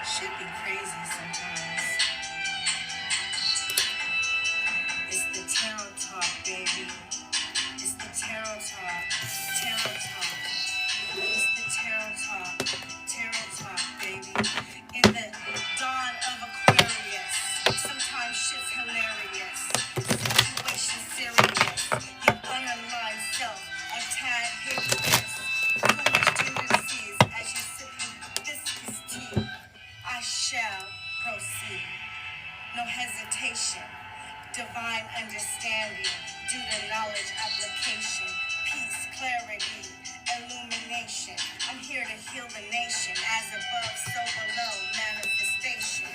Shit be crazy sometimes. It's the tarot talk, baby. It's the tarot talk. Tarot talk. It's the tarot talk. Tarot talk, baby. In the dawn of Aquarius. Sometimes shit's hilarious. Situation serious. Your unaligned self. A tad hideous. Too much tendencies as you sip hibiscus tea. I shall proceed. No hesitation. Divine understanding due to knowledge application. Peace, clarity, illumination. I'm here to heal the nation. As above, so below. Manifestation.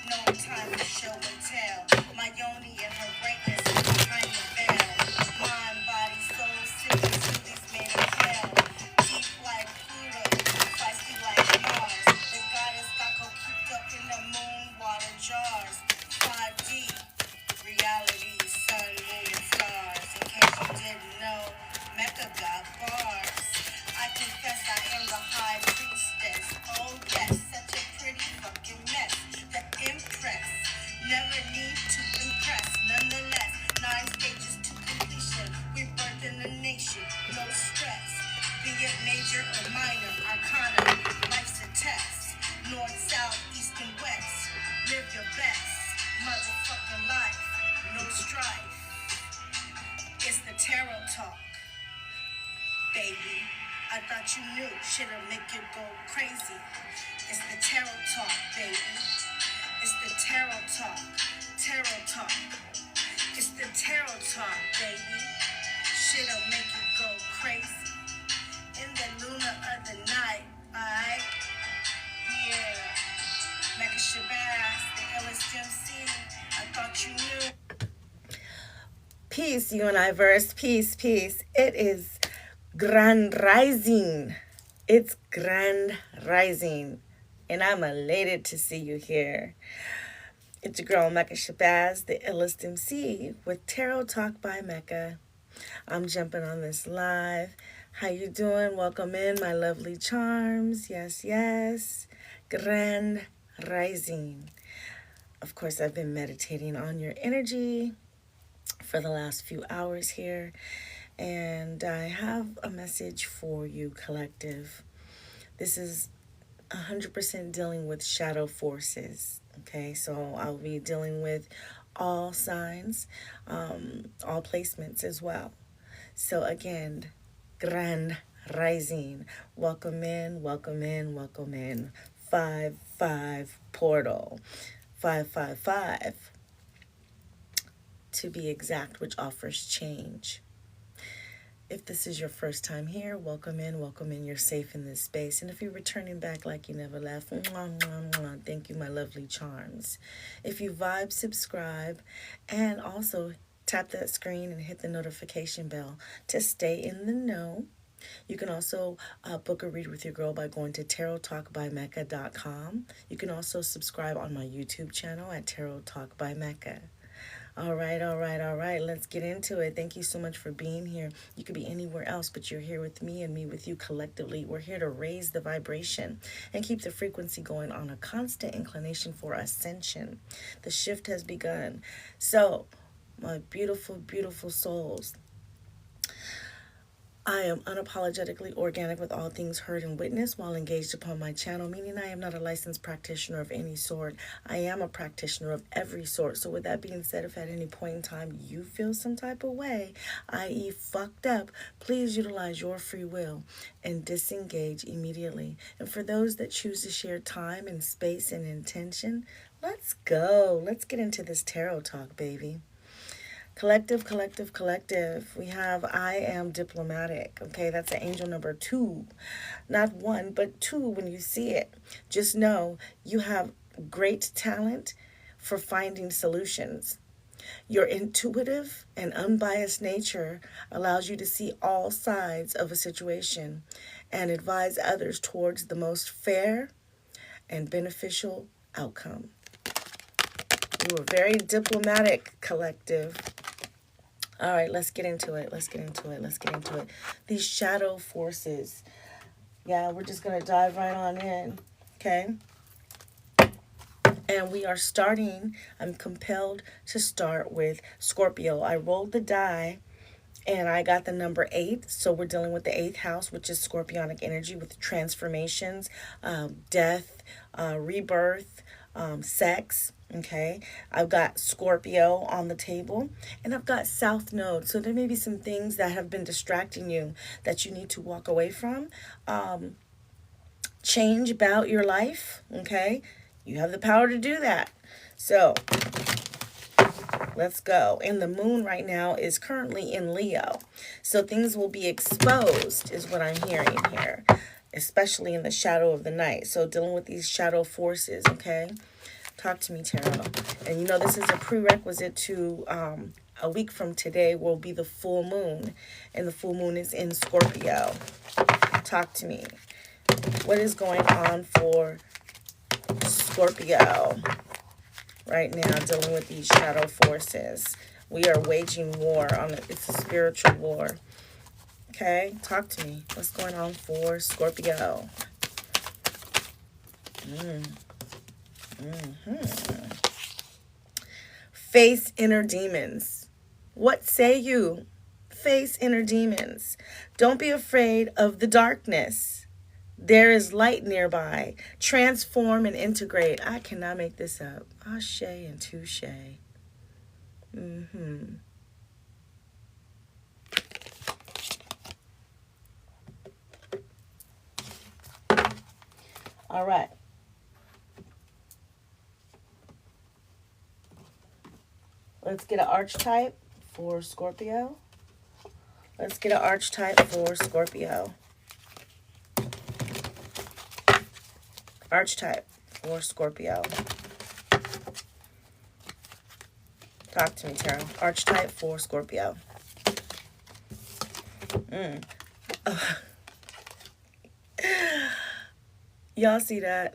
No time to show and tell. My yoni and her greatness is behind the veil. Mind, body, soul, sickness, smoothies made of hell. Deep like Pluto, feisty like Mars. The goddess got cooked up in the moon water jars. 5D, reality, sun, moon, and stars. In case you didn't know, Mecca got bars. I confess I am the high priestess. Oh yes, such a pretty fucking mess. The impress, never need to impress. Nonetheless, 9 stages to completion. We birthed in the nation, no stress. Be it major or minor, arcana, life's a test. North, south, east, and west. Live your best. Motherfucking life, no strife. It's the tarot talk, baby. I thought you knew, shit'll make you go crazy. It's the tarot talk, baby. It's the tarot talk, tarot talk. It's the tarot talk, baby. Shit'll make you go crazy. In the luna of the night, alright? Yeah. Mecca Shabazz, the illest MC. I thought you knew. Peace, universe. Peace, peace. It is Grand Rising. It's Grand Rising. And I'm elated to see you here. It's your girl, Mecca Shabazz, the illest MC, with Tarot Talk by Mecca. I'm jumping on this live. How you doing? Welcome in, my lovely charms. Yes, yes. Grand Rising. Of course, I've been meditating on your energy for the last few hours here, and I have a message for you, collective. This is 100% dealing with shadow forces. Okay, so I'll be dealing with all signs, all placements as well. So again, Grand Rising. Welcome in, welcome in, welcome in. 5-5 portal. 555 to be exact, which offers change. If this is your first time here, welcome in, welcome in. You're safe in this space. And if you're returning back like you never left, mwah, mwah, mwah, thank you, my lovely charms. If you vibe, subscribe, and also tap that screen and hit the notification bell to stay in the know. You can also book a read with your girl by going to TAROTTALKBYMECCA.com. You can also subscribe on my YouTube channel at Tarot Talk by Mecca. All right. Let's get into it. Thank you so much for being here. You could be anywhere else, but you're here with me and me with you collectively. We're here to raise the vibration and keep the frequency going on a constant inclination for ascension. The shift has begun. So, my beautiful, beautiful souls, I am unapologetically organic with all things heard and witnessed while engaged upon my channel, meaning I am not a licensed practitioner of any sort. I am a practitioner of every sort. So with that being said, if at any point in time you feel some type of way, i.e. fucked up, please utilize your free will and disengage immediately. And for those that choose to share time and space and intention, let's go. Let's get into this tarot talk, baby. Collective. We have I am diplomatic. Okay, that's an angel number 2. Not 1, but 2 when you see it. Just know you have great talent for finding solutions. Your intuitive and unbiased nature allows you to see all sides of a situation and advise others towards the most fair and beneficial outcome. You are very diplomatic, collective. All right, let's get into it. These shadow forces. Yeah, we're just going to dive right on in. Okay? And we are starting, I'm compelled to start with Scorpio. I rolled the die and I got the number 8. So we're dealing with the 8th house, which is scorpionic energy with transformations, death, rebirth, sex. Okay, I've got Scorpio on the table and I've got South Node. So there may be some things that have been distracting you that you need to walk away from. Change about your life. Okay, you have the power to do that. So let's go. And the moon right now is currently in Leo. So things will be exposed, is what I'm hearing here, especially in the shadow of the night. So dealing with these shadow forces, okay? Talk to me, Tarot. And you know, this is a prerequisite to a week from today will be the full moon. And the full moon is in Scorpio. Talk to me. What is going on for Scorpio right now, dealing with these shadow forces? We are waging war on it. It's a spiritual war. Okay, talk to me. What's going on for Scorpio? Face inner demons. What say you? Face inner demons. Don't be afraid of the darkness. There is light nearby. Transform and integrate. I cannot make this up. Ashe and touche. All right. Let's get an archetype for Scorpio. Let's get an archetype for Scorpio. Archetype for Scorpio. Talk to me, Tarot. Archetype for Scorpio. Y'all see that?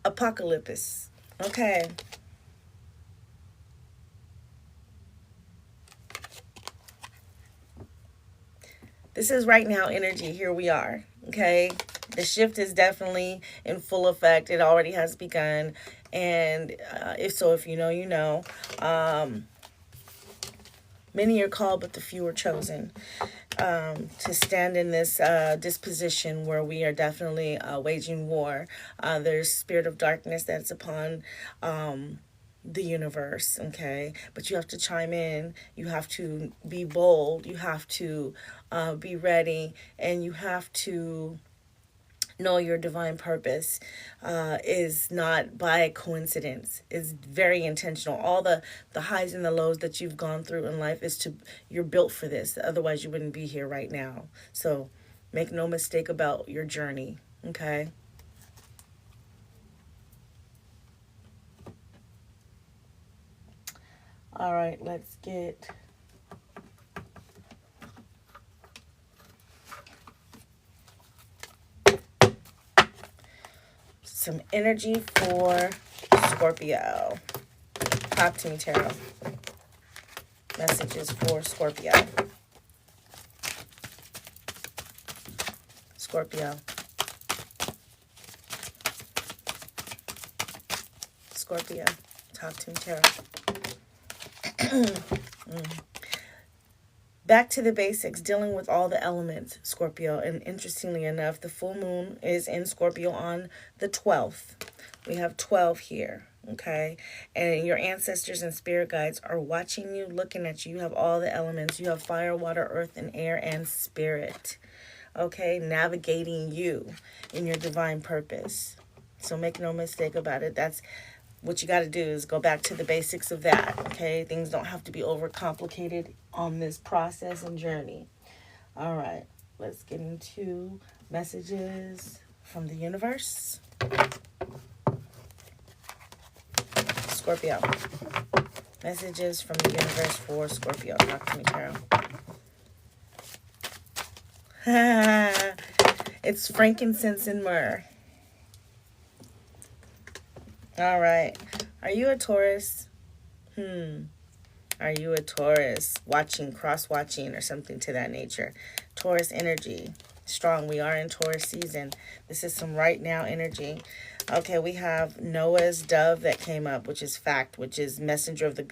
Apocalypse. Okay. This is right now energy. Here we are. Okay. The shift is definitely in full effect. It already has begun. And if you know, you know. Many are called, but the few are chosen to stand in this disposition where we are definitely waging war. There's spirit of darkness that's upon the universe, okay? But you have to chime in. You have to be bold. You have to be ready. And you have to know your divine purpose is not by coincidence. It's very intentional. All the highs and the lows that you've gone through in life you're built for this. Otherwise you wouldn't be here right now. So make no mistake about your journey. Okay. All right, let's get some energy for Scorpio. Talk to me, Tarot. Messages for Scorpio. Scorpio. Scorpio. Talk to me, Tarot. Back to the basics, dealing with all the elements, Scorpio. And interestingly enough, the full moon is in Scorpio on the 12th. We have 12 here, okay? And your ancestors and spirit guides are watching you, looking at you. You have all the elements. You have fire, water, earth, and air, and spirit, okay? Navigating you in your divine purpose. So make no mistake about it. That's what you got to do, is go back to the basics of that, okay? Things don't have to be overcomplicated on this process and journey. All right, let's get into messages from the universe. Scorpio. Messages from the universe for Scorpio. Talk to me, Tarot. It's frankincense and myrrh. All right. Are you a Taurus? Are you a Taurus? Watching, cross-watching, or something to that nature. Taurus energy. strong. We are in Taurus season. This is some right now energy. Okay, we have Noah's dove that came up, which is fact, which is messenger of the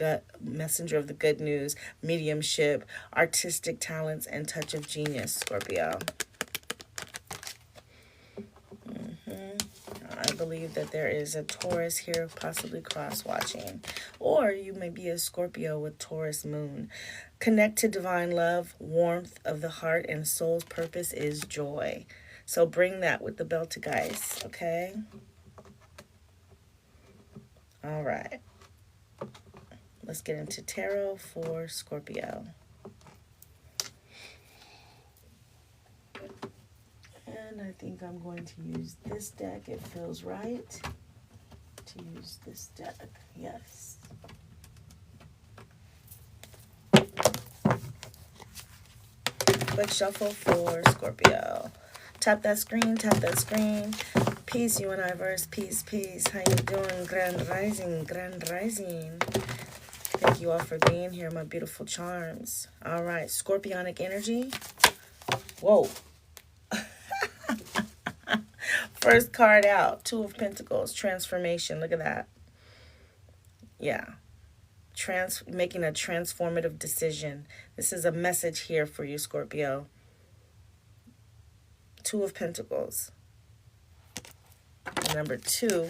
good news, mediumship, artistic talents, and touch of genius, Scorpio. I believe that there is a Taurus here, possibly cross-watching. Or you may be a Scorpio with Taurus moon. Connect to divine love, warmth of the heart, and soul's purpose is joy. So bring that with the Beltagais, okay? All right. Let's get into tarot for Scorpio. And I think I'm going to use this deck. It feels right to use this deck. Yes. Quick shuffle for Scorpio. Tap that screen, tap that screen. Peace, universe. Peace, peace. How you doing? Grand rising, grand rising. Thank you all for being here, my beautiful charms. All right, Scorpionic energy. Whoa. First card out, Two of Pentacles, transformation. Look at that. Yeah. Making a transformative decision. This is a message here for you, Scorpio. Two of Pentacles. Number 2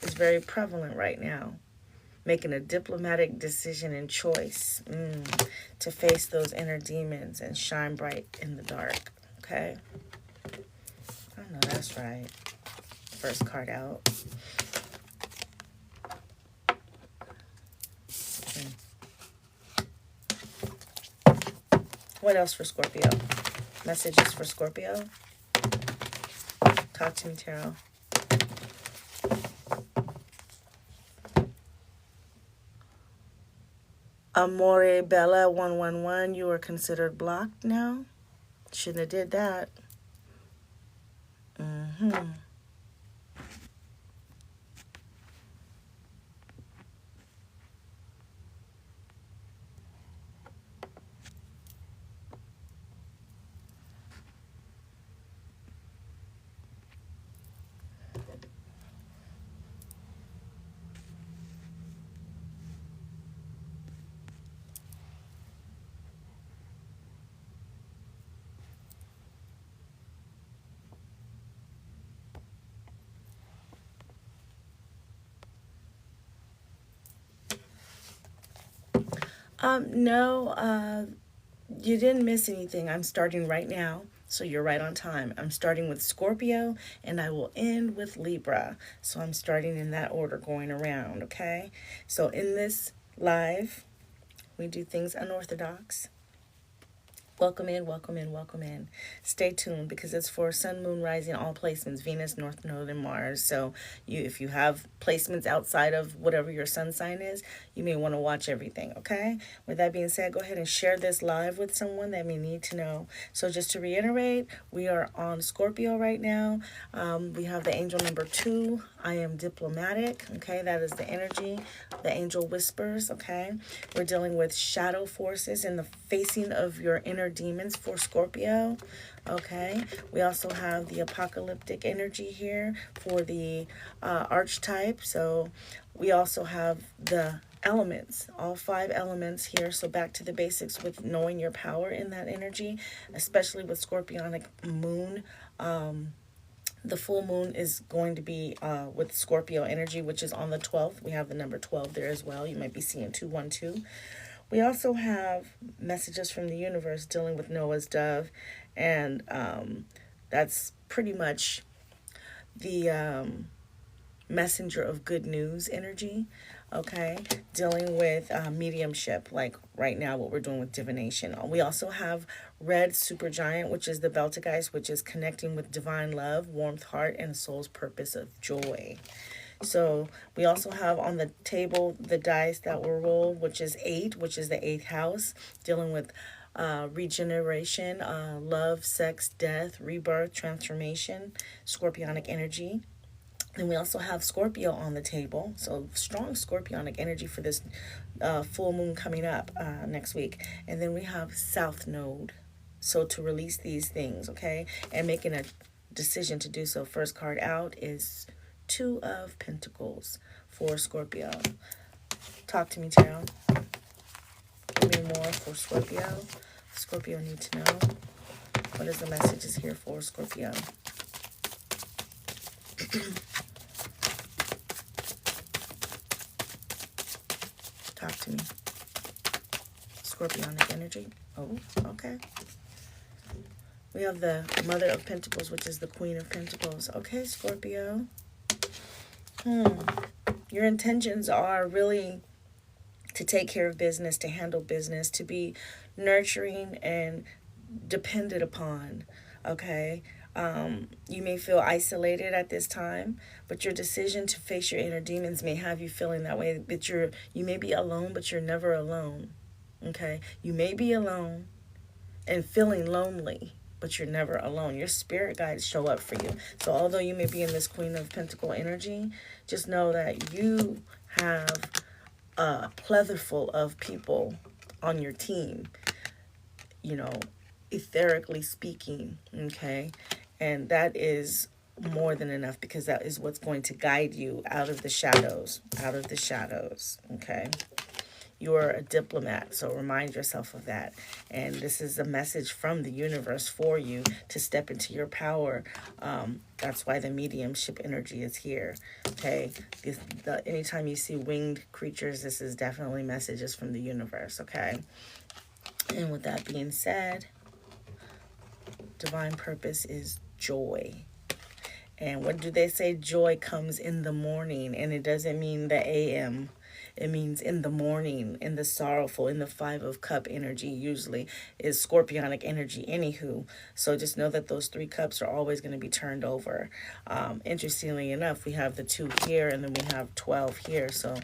is very prevalent right now. Making a diplomatic decision and choice to face those inner demons and shine bright in the dark. Okay? I know that's right. First card out. What else for Scorpio? Messages for Scorpio? Talk to me, Tarot. Amore Bella 111, you are considered blocked now. Shouldn't have did that. No, you didn't miss anything. I'm starting right now, so you're right on time. I'm starting with Scorpio, and I will end with Libra. So I'm starting in that order going around, okay? So in this live, we do things unorthodox. Welcome in, welcome in, welcome in. Stay tuned because it's for Sun, Moon, Rising, all placements, Venus, North Node, and Mars. So if you have placements outside of whatever your sun sign is, you may want to watch everything, okay? With that being said, go ahead and share this live with someone that may need to know. So just to reiterate, we are on Scorpio right now. We have the angel number 2. I am diplomatic, okay? That is the energy, the angel whispers, okay? We're dealing with shadow forces and the facing of your inner demons for Scorpio, okay? We also have the apocalyptic energy here for the archetype. So we also have the elements, all 5 elements here. So back to the basics with knowing your power in that energy, especially with Scorpionic moon. The full moon is going to be with Scorpio energy, which is on the 12th. We have the number 12 there as well. You might be seeing 212. We also have messages from the universe dealing with Noah's dove, and that's pretty much the messenger of good news energy, okay? Dealing with mediumship, like right now what we're doing with divination. We also have red supergiant, which is the Beltagais, which is connecting with divine love, warmth, heart, and soul's purpose of joy. So we also have on the table the dice that will roll, which is 8, which is the 8th house, dealing with regeneration, love, sex, death, rebirth, transformation, Scorpionic energy. And we also have Scorpio on the table, so strong Scorpionic energy for this full moon coming up next week. And then we have South Node. So to release these things, okay, and making a decision to do so. First card out is Two of Pentacles for Scorpio. Talk to me, Tarot. Give me more for Scorpio. Scorpio need to know. What is the messages here for Scorpio? Talk to me. Scorpionic energy. Oh, okay. We have the Mother of Pentacles, which is the Queen of Pentacles. Okay, Scorpio. Your intentions are really to take care of business, to handle business, to be nurturing and depended upon. Okay. You may feel isolated at this time, but your decision to face your inner demons may have you feeling that way. But you may be alone, but you're never alone. Okay. You may be alone and feeling lonely, but you're never alone. Your spirit guides show up for you. So although you may be in this Queen of Pentacle energy, just know that you have a pletherful of people on your team, you know, etherically speaking, okay? And that is more than enough, because that is what's going to guide you out of the shadows, okay? You're a diplomat, so remind yourself of that. And this is a message from the universe for you to step into your power. That's why the mediumship energy is here, okay? Anytime you see winged creatures, this is definitely messages from the universe, okay? And with that being said, divine purpose is joy. And what do they say? Joy comes in the morning, and it doesn't mean the AM. It means in the morning, in the sorrowful, in the Five of Cup energy usually is Scorpionic energy anywho. So just know that those 3 cups are always going to be turned over. Interestingly enough, we have the 2 here, and then we have 12 here. So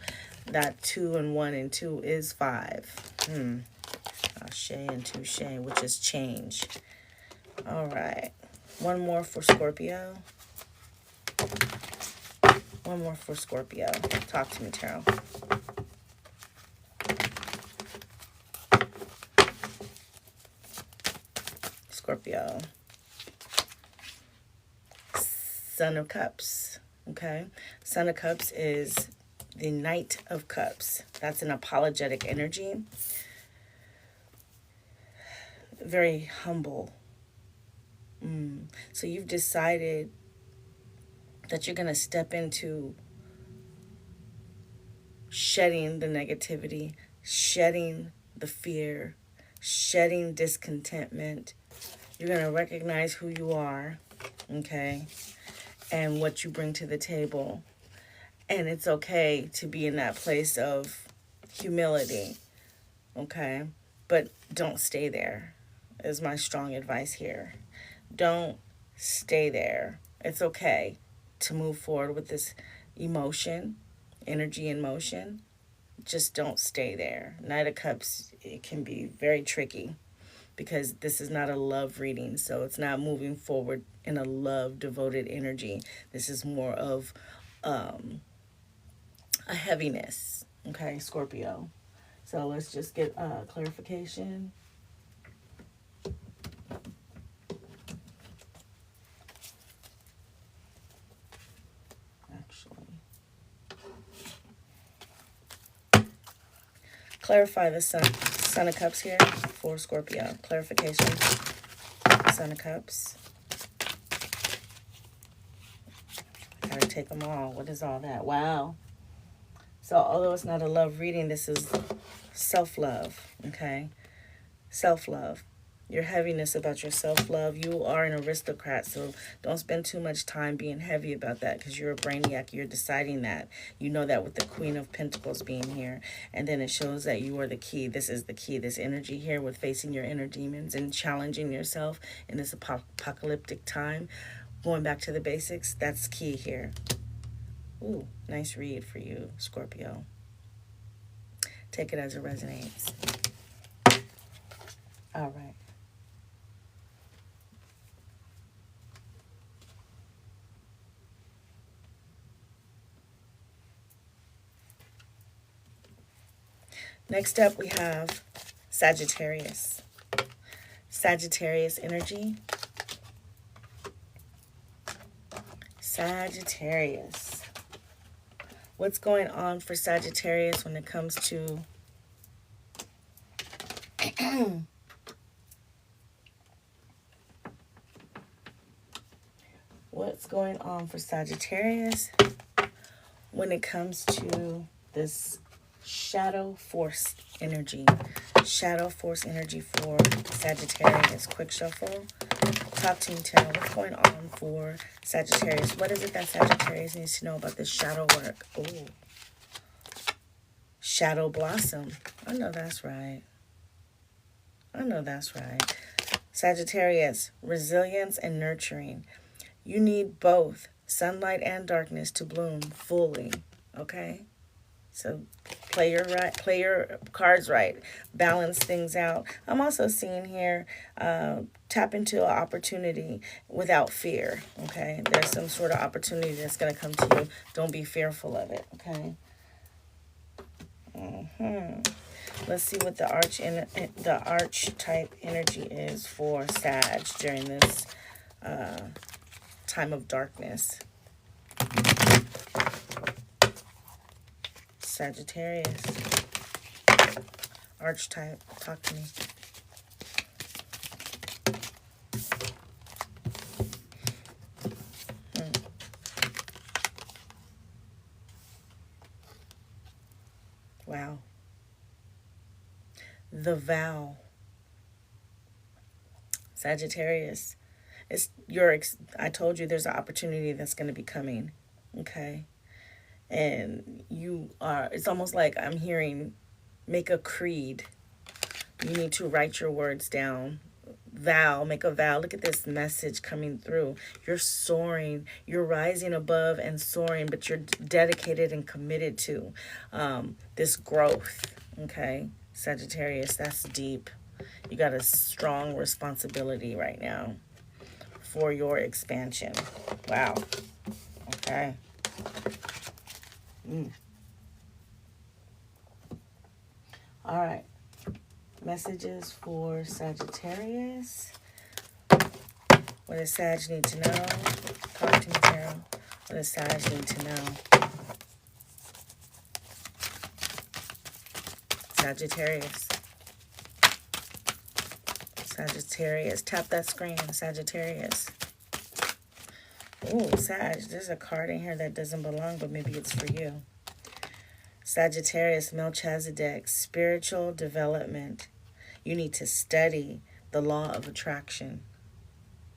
that 2 and 1 and 2 is 5. Ashe and touche, which is change. All right. One more for Scorpio. One more for Scorpio. Talk to me, Tarot. Scorpio. Son of Cups. Okay. Son of Cups is the Knight of Cups. That's an apologetic energy. Very humble. So you've decided that you're going to step into shedding the negativity, shedding the fear, shedding discontentment. You're going to recognize who you are, okay, and what you bring to the table. And it's okay to be in that place of humility, okay? But don't stay there, is my strong advice here. Don't stay there. It's okay to move forward with this emotion, energy in motion. Just don't stay there. Knight of Cups, it can be very tricky because this is not a love reading. So it's not moving forward in a love devoted energy. This is more of a heaviness. Okay, Scorpio. So let's just get clarification. Clarify the Son of Cups here for Scorpio. Clarification. Son of Cups. I gotta take them all. What is all that? Wow. So although it's not a love reading, this is self-love. Okay? Self-love. Your heaviness about your self-love. You are an aristocrat, so don't spend too much time being heavy about that because you're a brainiac. You're deciding that. You know that with the Queen of Pentacles being here. And then it shows that you are the key. This is the key. This energy here with facing your inner demons and challenging yourself in this apocalyptic time. Going back to the basics, that's key here. Ooh, nice read for you, Scorpio. Take it as it resonates. All right. Next up, we have Sagittarius. Sagittarius energy. Sagittarius. What's going on for Sagittarius when it comes to what's going on for Sagittarius when it comes to this shadow force energy? Shadow force energy for Sagittarius. Quick shuffle. Talk to me, Tarot. What's going on for Sagittarius? What is it that Sagittarius needs to know about this shadow work? Ooh. Shadow blossom. I know that's right. I know that's right. Sagittarius, resilience and nurturing. You need both sunlight and darkness to bloom fully. Okay? So play your cards right. Balance things out. I'm also seeing here, tap into an opportunity without fear. Okay? There's some sort of opportunity that's going to come to you. Don't be fearful of it. Okay? Let's see what the archetype energy is for Sag during this time of darkness. Sagittarius. Archetype. Talk to me. Wow. The vow. Sagittarius. I told you there's an opportunity that's going to be coming. Okay? And it's almost like I'm hearing, make a creed. You need to write your words down. Vow, make a vow. Look at this message coming through. You're soaring. You're rising above and soaring, but you're dedicated and committed to this growth. Okay? Sagittarius, that's deep. You got a strong responsibility right now for your expansion. Wow. Okay. All right. Messages for Sagittarius. What does Sag need to know? Talk to me, Tarot. What does Sag need to know? Sagittarius. Sagittarius. Tap that screen, Sagittarius. Ooh, Sag. There's a card in here that doesn't belong, but maybe it's for you. Sagittarius, Melchizedek, spiritual development. You need to study the law of attraction.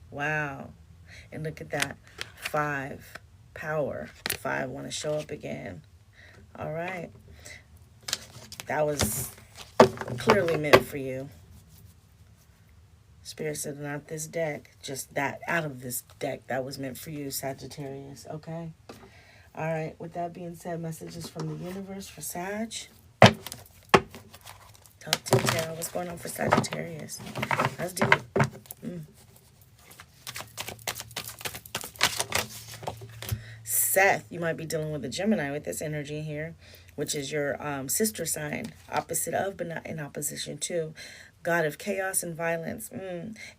Wow. And look at that. 5, power. 5, want to show up again. All right. That was clearly meant for you. Spirit said, not this deck, just that out of this deck. That was meant for you, Sagittarius. Okay? All right. With that being said, messages from the universe for Sag. Talk to me, Tarot. What's going on for Sagittarius? That's deep. Seth, you might be dealing with a Gemini with this energy here, which is your sister sign, opposite of, but not in opposition to. God of chaos and violence.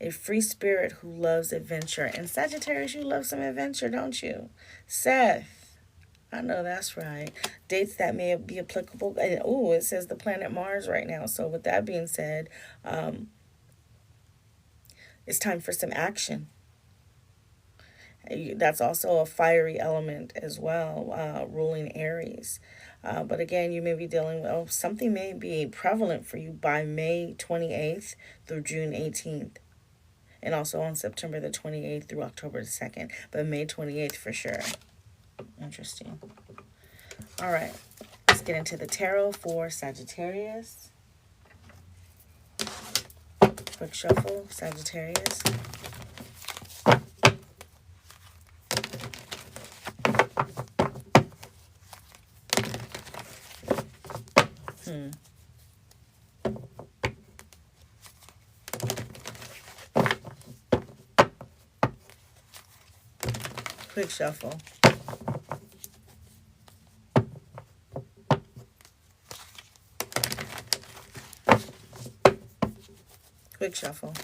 A free spirit who loves adventure. And Sagittarius, you love some adventure, don't you? Seth, I know that's right. Dates that may be applicable. Oh, it says the planet Mars right now. So with that being said, it's time for some action. That's also a fiery element as well, ruling Aries. But again, you may be dealing with, something may be prevalent for you by May 28th through June 18th. And also on September the 28th through October the 2nd. But May 28th for sure. Interesting. All right. Let's get into the tarot for Sagittarius. Quick shuffle, Sagittarius. Quick shuffle. Quick shuffle.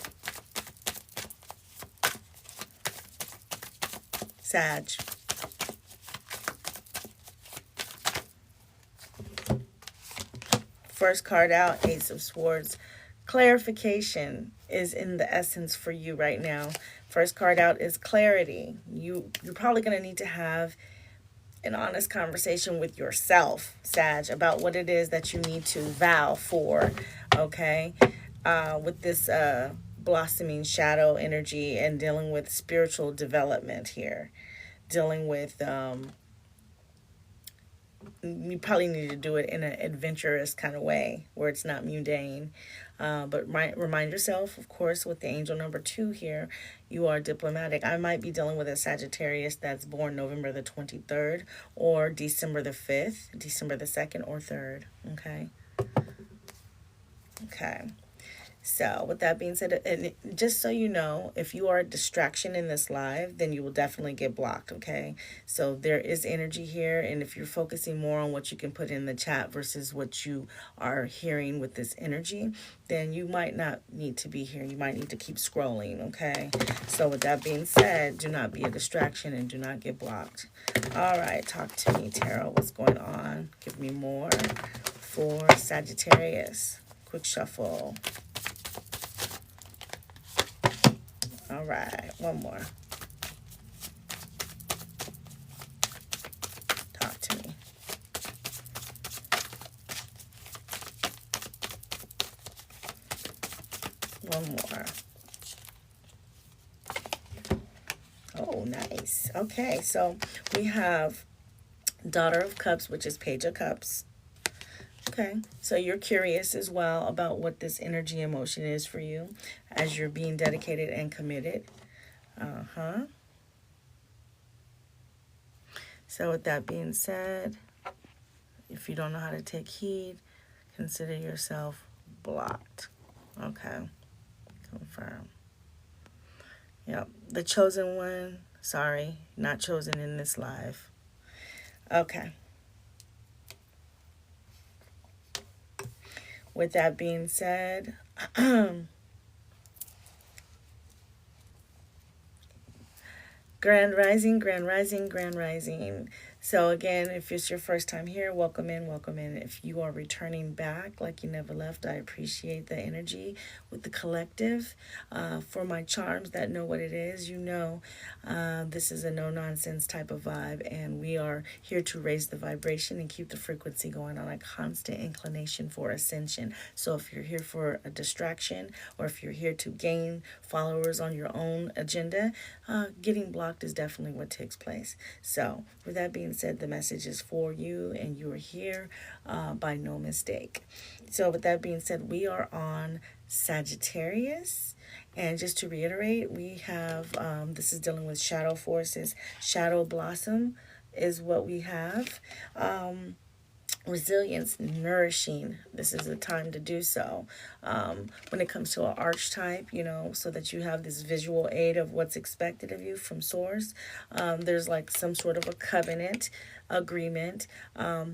Sag. First card out, Ace of Swords. Clarification is in the essence for you right now. First card out is clarity. You're probably going to need to have an honest conversation with yourself, Sag, about what it is that you need to vow for, okay? With this blossoming shadow energy and dealing with spiritual development here. Dealing with you probably need to do it in an adventurous kind of way where it's not mundane. But remind yourself, of course, with the angel number 2 here, you are diplomatic. I might be dealing with a Sagittarius that's born November the 23rd or December the 5th, December the 2nd or 3rd. Okay. Okay. So with that being said, and just so you know, if you are a distraction in this live, then you will definitely get blocked, okay? So there is energy here, and if you're focusing more on what you can put in the chat versus what you are hearing with this energy, then you might not need to be here. You might need to keep scrolling, okay? So with that being said, do not be a distraction and do not get blocked. All right, talk to me, Tarot. What's going on? Give me more for Sagittarius. Quick shuffle. All right, one more. Talk to me. One more. Oh, nice. Okay, so we have Daughter of Cups, which is Page of Cups. Okay, so you're curious as well about what this energy emotion is for you as you're being dedicated and committed. So with that being said, if you don't know how to take heed, consider yourself blocked. Okay, confirm. Yep, the chosen one, sorry, not chosen in this live. Okay. With that being said, Grand Rising, Grand Rising, Grand Rising. So again, if it's your first time here, welcome in, welcome in. If you are returning back like you never left, I appreciate the energy with the collective. For my charms that know what it is, you know this is a no-nonsense type of vibe, and we are here to raise the vibration and keep the frequency going on a constant inclination for ascension. So if you're here for a distraction or if you're here to gain followers on your own agenda, getting blocked is definitely what takes place. So with that being said, the message is for you and you are here by no mistake. So with that being said, we are on Sagittarius, and just to reiterate, we have this is dealing with shadow forces. Shadow blossom is what we have. Resilience, nourishing. This is the time to do so. When it comes to an archetype, you know, so that you have this visual aid of what's expected of you from source. There's like some sort of a covenant agreement,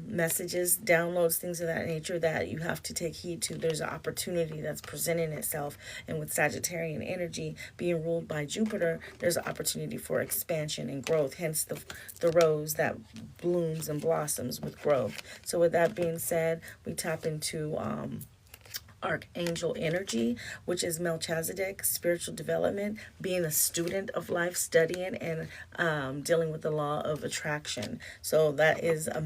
messages, downloads, things of that nature that you have to take heed to. There's an opportunity that's presenting itself, and with Sagittarian energy being ruled by Jupiter, there's an opportunity for expansion and growth, hence the rose that blooms and blossoms with growth. So with that being said, we tap into Archangel energy, which is Melchizedek, spiritual development, being a student of life, studying and dealing with the law of attraction. So that is a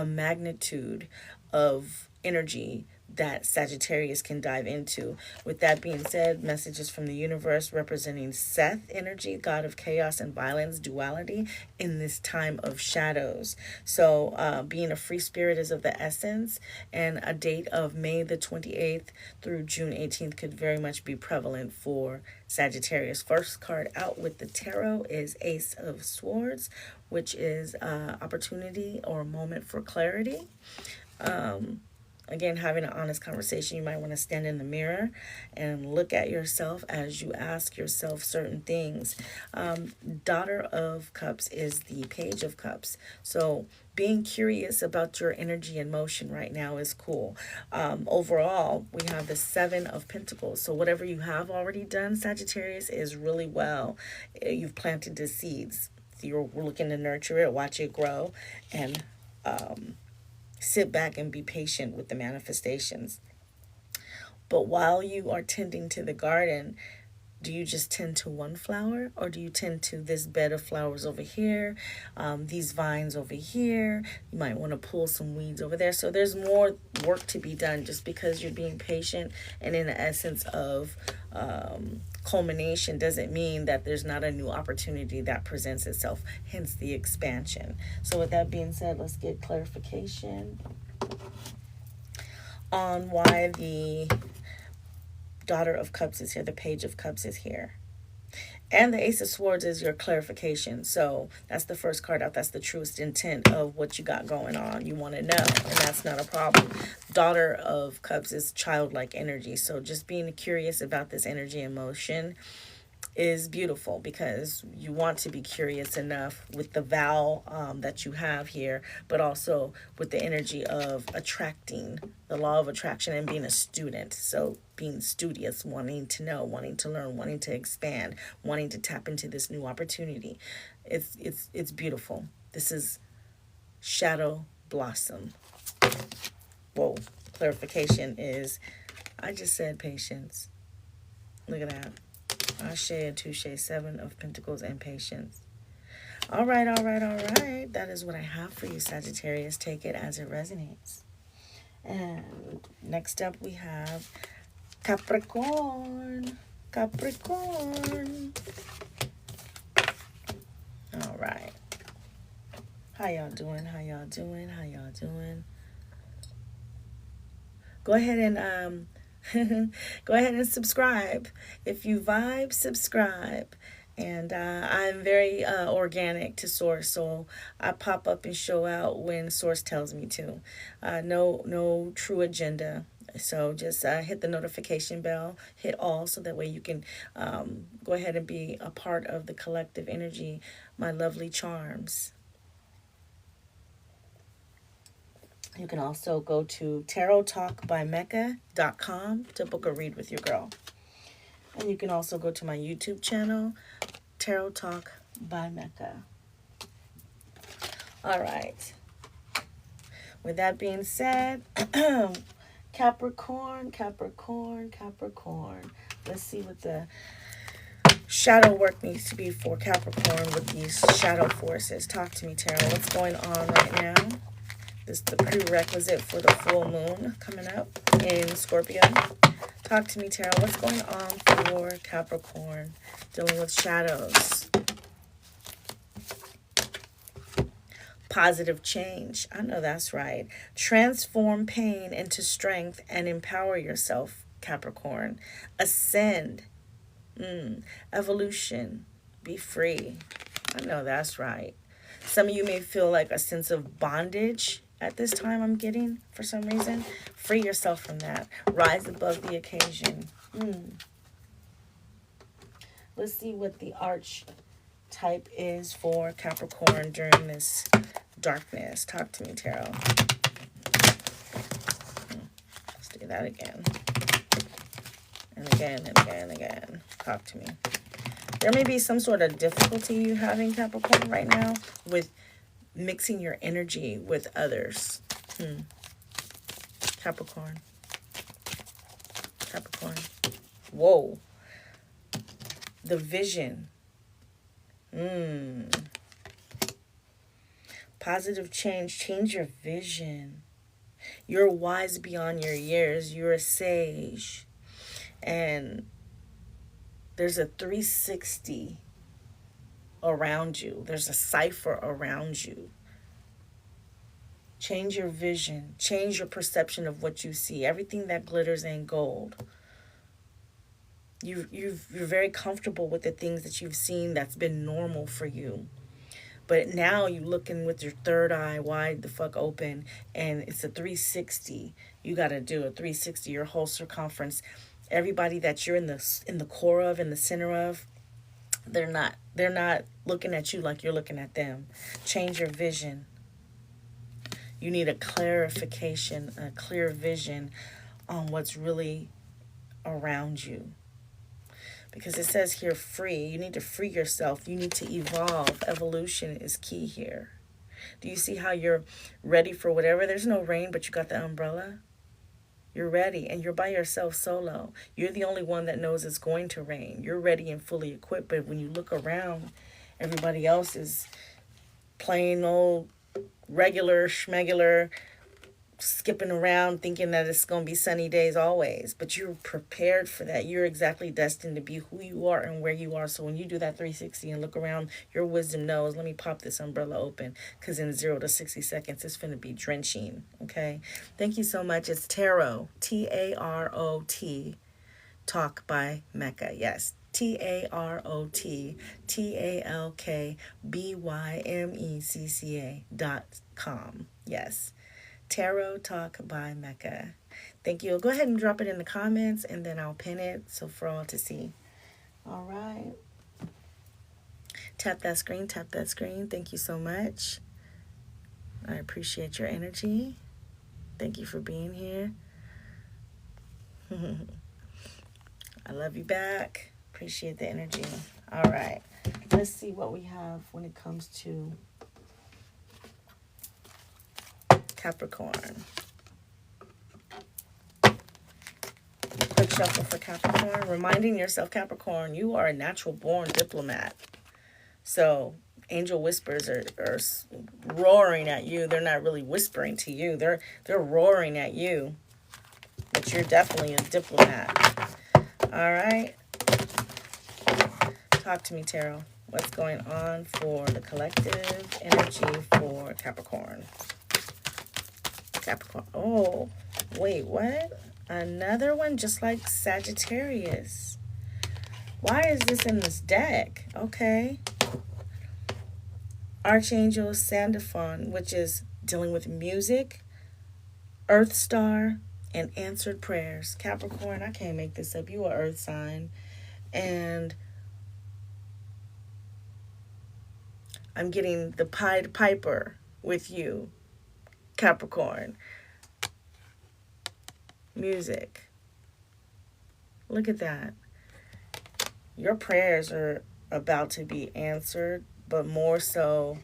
magnitude of energy that Sagittarius can dive into. With that being said, messages from the universe representing Seth energy, god of chaos and violence, duality in this time of shadows. So being a free spirit is of the essence, and a date of May the 28th through June 18th could very much be prevalent for Sagittarius. First card out with the tarot is Ace of Swords, which is opportunity or moment for clarity. Again, having an honest conversation. You might want to stand in the mirror and look at yourself as you ask yourself certain things. Daughter of Cups is the Page of Cups. So being curious about your energy and motion right now is cool. Overall, we have the Seven of Pentacles. So whatever you have already done, Sagittarius, is really well. You've planted the seeds. You're looking to nurture it, watch it grow, and sit back and be patient with the manifestations. But while you are tending to the garden, do you just tend to one flower, or do you tend to this bed of flowers over here, these vines over here? You might want to pull some weeds over there. So there's more work to be done. Just because you're being patient and in the essence of culmination doesn't mean that there's not a new opportunity that presents itself, hence the expansion. So with that being said, let's get clarification on why the Daughter of Cups is here, the Page of Cups is here. And the Ace of Swords is your clarification. So that's the first card out. That's the truest intent of what you got going on. You want to know, and that's not a problem. Daughter of Cups is childlike energy. So just being curious about this energy and motion is beautiful, because you want to be curious enough with the vow that you have here, but also with the energy of attracting, the law of attraction, and being a student. So being studious, wanting to know, wanting to learn, wanting to expand, wanting to tap into this new opportunity. It's beautiful. This is Shadow Blossom. Whoa. Clarification is, I just said patience. Look at that. Ashe and Touche, Seven of Pentacles and patience. All right. That is what I have for you, Sagittarius. Take it as it resonates. And next up we have Capricorn. Capricorn. All right. How y'all doing? How y'all doing? How y'all doing? Go ahead and go ahead and subscribe. If you vibe, subscribe. And I'm very organic to Source, so I pop up and show out when Source tells me to. No true agenda. So just hit the notification bell, hit all, so that way you can go ahead and be a part of the collective energy, my lovely charms. You can also go to TAROTTALKBYMECCA.com to book a read with your girl. And you can also go to my YouTube channel, Tarot Talk by Mecca. All right. With that being said, Capricorn. Let's see what the shadow work needs to be for Capricorn with these shadow forces. Talk to me, Tarot. What's going on right now? This is the prerequisite for the full moon coming up in Scorpio. Talk to me, Tarot. What's going on for Capricorn dealing with shadows? Positive change. I know that's right. Transform pain into strength and empower yourself, Capricorn. Ascend. Evolution. Be free. I know that's right. Some of you may feel like a sense of bondage at this time, I'm getting, for some reason. Free yourself from that. Rise above the occasion. Let's see what the archetype is for Capricorn during this darkness. Talk to me, Tarot. Let's do that again. And again, and again, and again. Talk to me. There may be some sort of difficulty you having, Capricorn, right now with mixing your energy with others. Capricorn. Whoa. The vision. Positive change. Change your vision. You're wise beyond your years. You're a sage. And there's a 360 around you. There's a cipher around you. Change your vision. Change your perception of what you see. Everything that glitters ain't gold. You're very comfortable with the things that you've seen that's been normal for you. But now you looking with your third eye wide the fuck open, and it's a 360. You got to do a 360, your whole circumference. Everybody that you're in the core of, in the center of, they're not looking at you like you're looking at them. Change your vision. You need a clarification, a clear vision on what's really around you. Because it says here free. You need to free yourself. You need to evolve. Evolution is key here. Do you see how you're ready for whatever? There's no rain, but you got the umbrella. You're ready, and you're by yourself solo. You're the only one that knows it's going to rain. You're ready and fully equipped, but when you look around, everybody else is plain old regular schmegular, skipping around thinking that it's going to be sunny days always. But you're prepared for that. You're exactly destined to be who you are and where you are. So when you do that 360 and look around, your wisdom knows, let me pop this umbrella open, because in 0 to 60 seconds it's going to be drenching. Okay, thank you so much. It's Tarot, T-A-R-O-T, Talk by Mecca. Yes, TAROTTALKBYMECCA.com. Yes, Tarot Talk by Mecca. Thank you. Go ahead and drop it in the comments, and then I'll pin it so for all to see. All right. Tap that screen. Tap that screen. Thank you so much. I appreciate your energy. Thank you for being here. I love you back. Appreciate the energy. All right. Let's see what we have when it comes to Capricorn. Quick shuffle for Capricorn. Reminding yourself, Capricorn, you are a natural born diplomat. So angel whispers are roaring at you. They're not really whispering to you. They're roaring at you. But you're definitely a diplomat. All right. Talk to me, Tarot. What's going on for the collective energy for Capricorn? Capricorn. Oh, wait, what? Another one just like Sagittarius. Why is this in this deck? Okay. Archangel Sandalphon, which is dealing with music, Earth Star, and answered prayers. Capricorn, I can't make this up. You are Earth sign. And I'm getting the Pied Piper with you, Capricorn. Music. Look at that. Your prayers are about to be answered, but more so,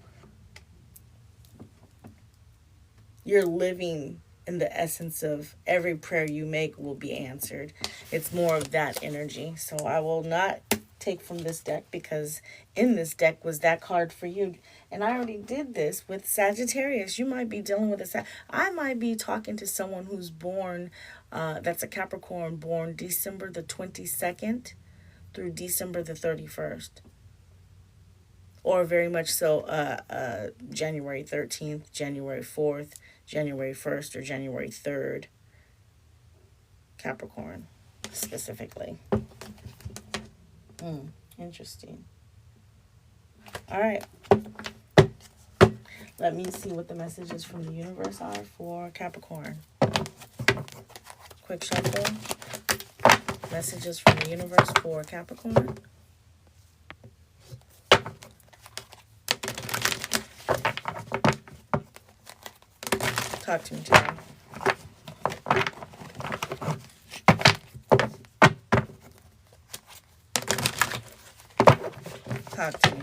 you're living in the essence of every prayer you make will be answered. It's more of that energy. So I will not take from this deck, because in this deck was that card for you. And I already did this with Sagittarius. You might be dealing with I might be talking to someone who's born, that's a Capricorn, born December the 22nd through December the 31st. Or very much so January 13th, January 4th, January 1st, or January 3rd. Capricorn, specifically. Interesting. All right. Let me see what the messages from the universe are for Capricorn. Quick shuffle. Messages from the universe for Capricorn. Talk to me, Tara. Talk to me.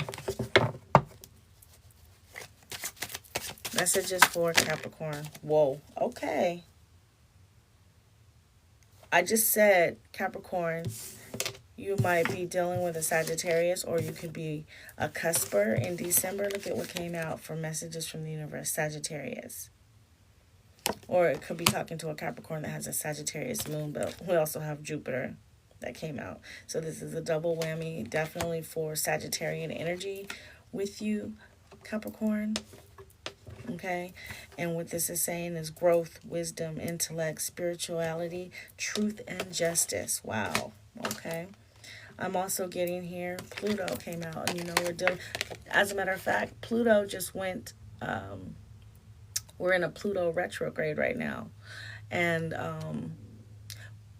Messages for Capricorn. Whoa. Okay. I just said, Capricorn, you might be dealing with a Sagittarius, or you could be a cusper in December. Look at what came out for messages from the universe. Sagittarius. Or it could be talking to a Capricorn that has a Sagittarius moon, but we also have Jupiter that came out. So this is a double whammy, definitely for Sagittarian energy with you, Capricorn. Okay, and what this is saying is growth, wisdom, intellect, spirituality, truth, and justice. Wow. Okay. I'm also getting here, Pluto came out, and you know, we're dealing, as a matter of fact, Pluto just went, we're in a Pluto retrograde right now. And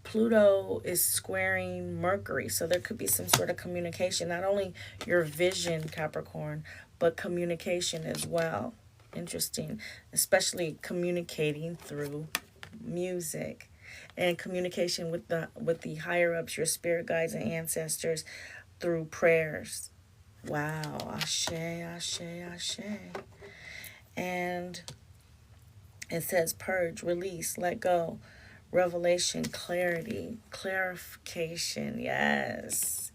Pluto is squaring Mercury. So there could be some sort of communication, not only your vision, Capricorn, but communication as well. Interesting. Especially communicating through music and communication with the higher ups, your spirit guides and ancestors through prayers. Wow. Ashe, ashe, ashe. And it says purge, release, let go, revelation, clarity, clarification. Yes.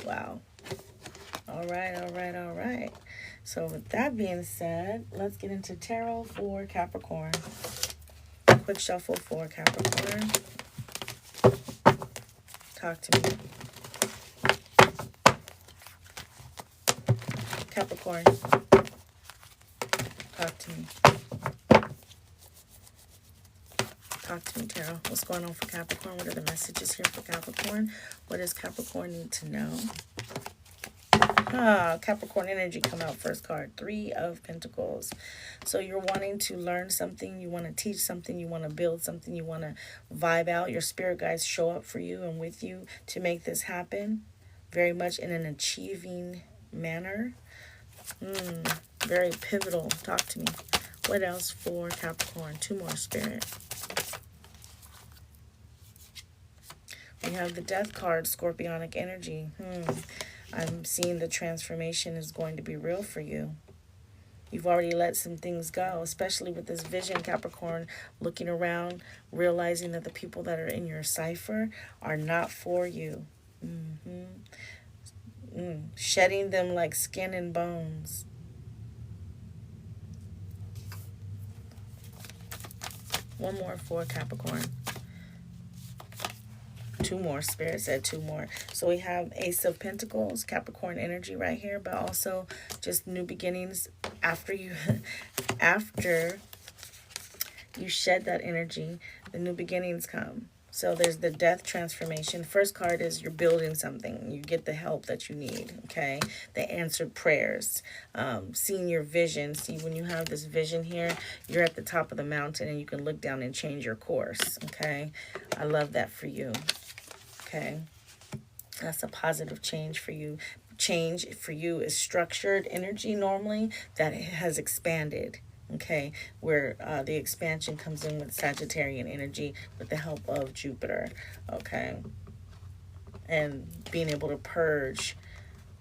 Wow. All right, all right, all right. So with that being said, let's get into tarot for Capricorn. Quick shuffle for Capricorn. Talk to me. Capricorn. Talk to me. Talk to me, Tarot. What's going on for Capricorn? What are the messages here for Capricorn? What does Capricorn need to know? Capricorn energy come out first card. 3 of Pentacles. So you're wanting to learn something. You want to teach something. You want to build something. You want to vibe out. Your spirit guides show up for you and with you to make this happen. Very much in an achieving manner. Very pivotal. Talk to me. What else for Capricorn? 2 more, Spirit. We have the Death card, Scorpionic energy. I'm seeing the transformation is going to be real for you. You've already let some things go, especially with this vision, Capricorn, looking around, realizing that the people that are in your cipher are not for you. Shedding them like skin and bones. One more for Capricorn. 2 more. Spirit said 2 more. So we have Ace of Pentacles, Capricorn energy right here, but also just new beginnings after you shed that energy, the new beginnings come. So there's the Death transformation. First card is you're building something. You get the help that you need, okay? The answered prayers. Seeing your vision. See, when you have this vision here, you're at the top of the mountain and you can look down and change your course, okay? I love that for you, okay? That's a positive change for you. Change for you is structured energy normally that has expanded. Okay, where the expansion comes in with Sagittarian energy with the help of Jupiter. Okay, and being able to purge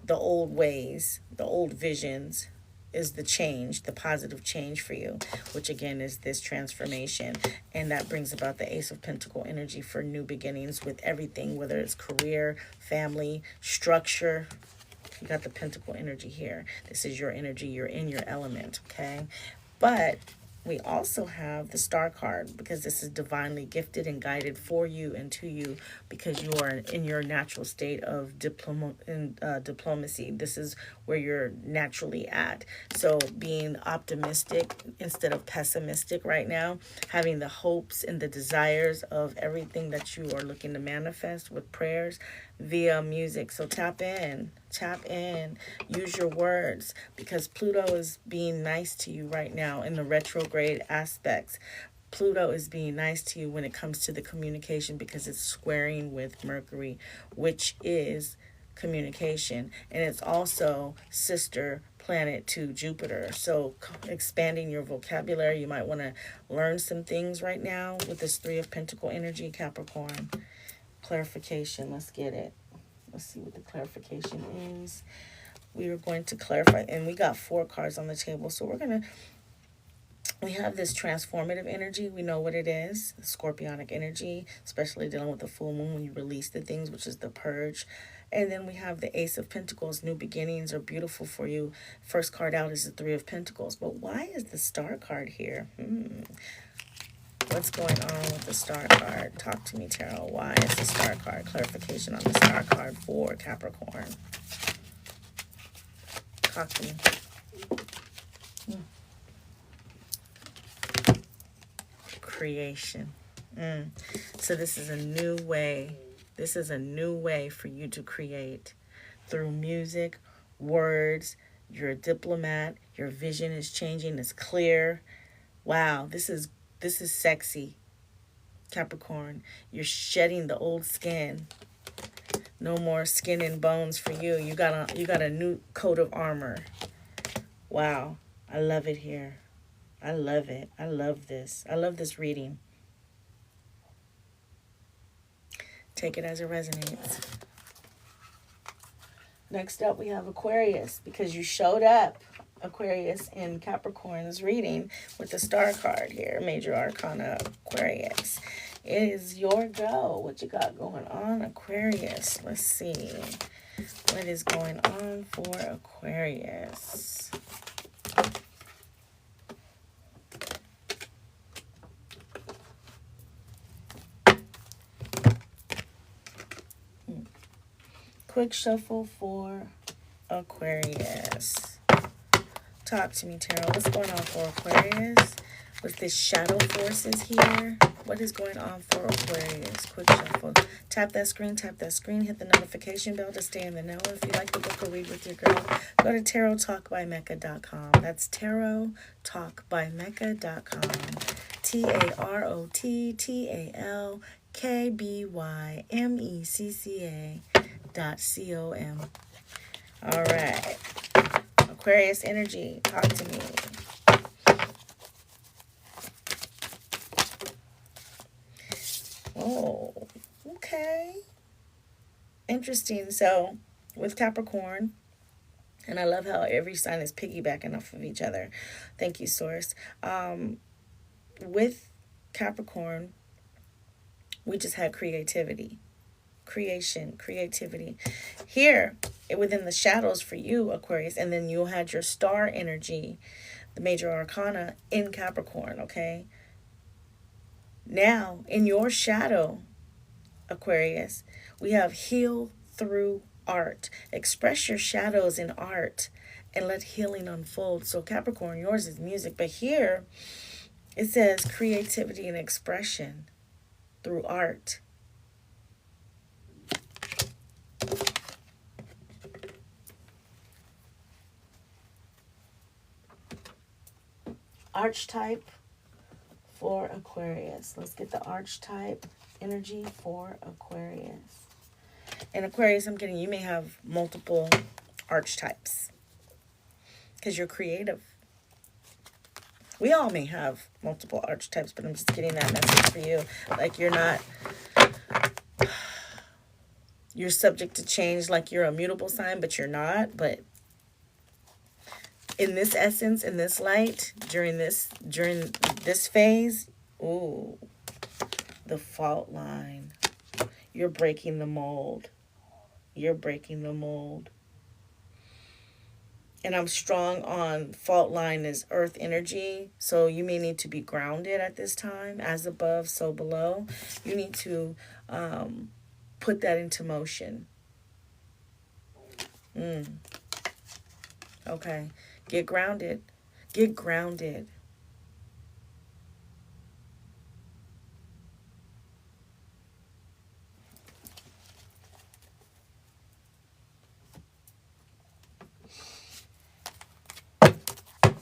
the old ways, the old visions is the change, the positive change for you, which again is this transformation. And that brings about the Ace of Pentacle energy for new beginnings with everything, whether it's career, family, structure. You got the Pentacle energy here. This is your energy. You're in your element, okay? But we also have the Star card because this is divinely gifted and guided for you and to you because you are in your natural state of diplomacy. This is where you're naturally at. So being optimistic instead of pessimistic right now, having the hopes and the desires of everything that you are looking to manifest with prayers via music. So tap in, use your words because Pluto is being nice to you right now in the retrograde aspects. Pluto is being nice to you when it comes to the communication because it's squaring with Mercury, which is communication, and it's also sister planet to Jupiter. So expanding your vocabulary, you might want to learn some things right now with this 3 of Pentacle energy, Capricorn. Clarification, let's get it. Let's see what the clarification is. We are going to clarify, and we got 4 cards on the table, so we have this transformative energy. We know what it is, Scorpionic energy, especially dealing with the full moon when you release the things, which is the purge. And then we have the Ace of Pentacles. New beginnings are beautiful for you. First card out is the 3 of Pentacles. But why is the Star card here? What's going on with the Star card? Talk to me, Tarot. Why is the Star card? Clarification on the Star card for Capricorn. Talk to me. creation. So this is a new way. This is a new way for you to create through music, words. You're a diplomat. Your vision is changing. It's clear. Wow, this is sexy, Capricorn. You're shedding the old skin. No more skin and bones for you. You got a new coat of armor. Wow, I love it here. I love it. I love this. I love this reading. Take it as it resonates. Next up, we have Aquarius, because you showed up, Aquarius, in Capricorn's reading with the star card here, Major Arcana Aquarius. It is your go. What you got going on, Aquarius? Let's see. What is going on for Aquarius? Quick shuffle for Aquarius. Talk to me, Tarot. What's going on for Aquarius? With this shadow forces here, what is going on for Aquarius? Quick shuffle. Tap that screen, hit the notification bell to stay in the know. If you like the book or read with your girl, go to TAROTTALKBYMECCA.com. That's TAROTTALKBYMECCA.com. TAROTTALKBYMECCA.com. All right. Aquarius energy, talk to me. Oh, okay. Interesting. So, with Capricorn, and I love how every sign is piggybacking off of each other. Thank you, Source. With Capricorn, we just had creativity. Creation, creativity. Here, within the shadows for you, Aquarius, and then you had your star energy, the Major Arcana in Capricorn, okay? Now, in your shadow, Aquarius, we have heal through art. Express your shadows in art and let healing unfold. So Capricorn, yours is music. But here, it says creativity and expression through art. Archetype for Aquarius. Let's get the archetype energy for Aquarius. In Aquarius, I'm getting, you may have multiple archetypes because you're creative. We all may have multiple archetypes, but I'm just getting that message for you. Like you're subject to change, like you're a mutable sign, but you're not. But in this essence, in this light, during this phase, ooh, the fault line. You're breaking the mold. You're breaking the mold. And I'm strong on fault line is earth energy. So you may need to be grounded at this time. As above, so below. You need to put that into motion. Okay. Get grounded. Get grounded.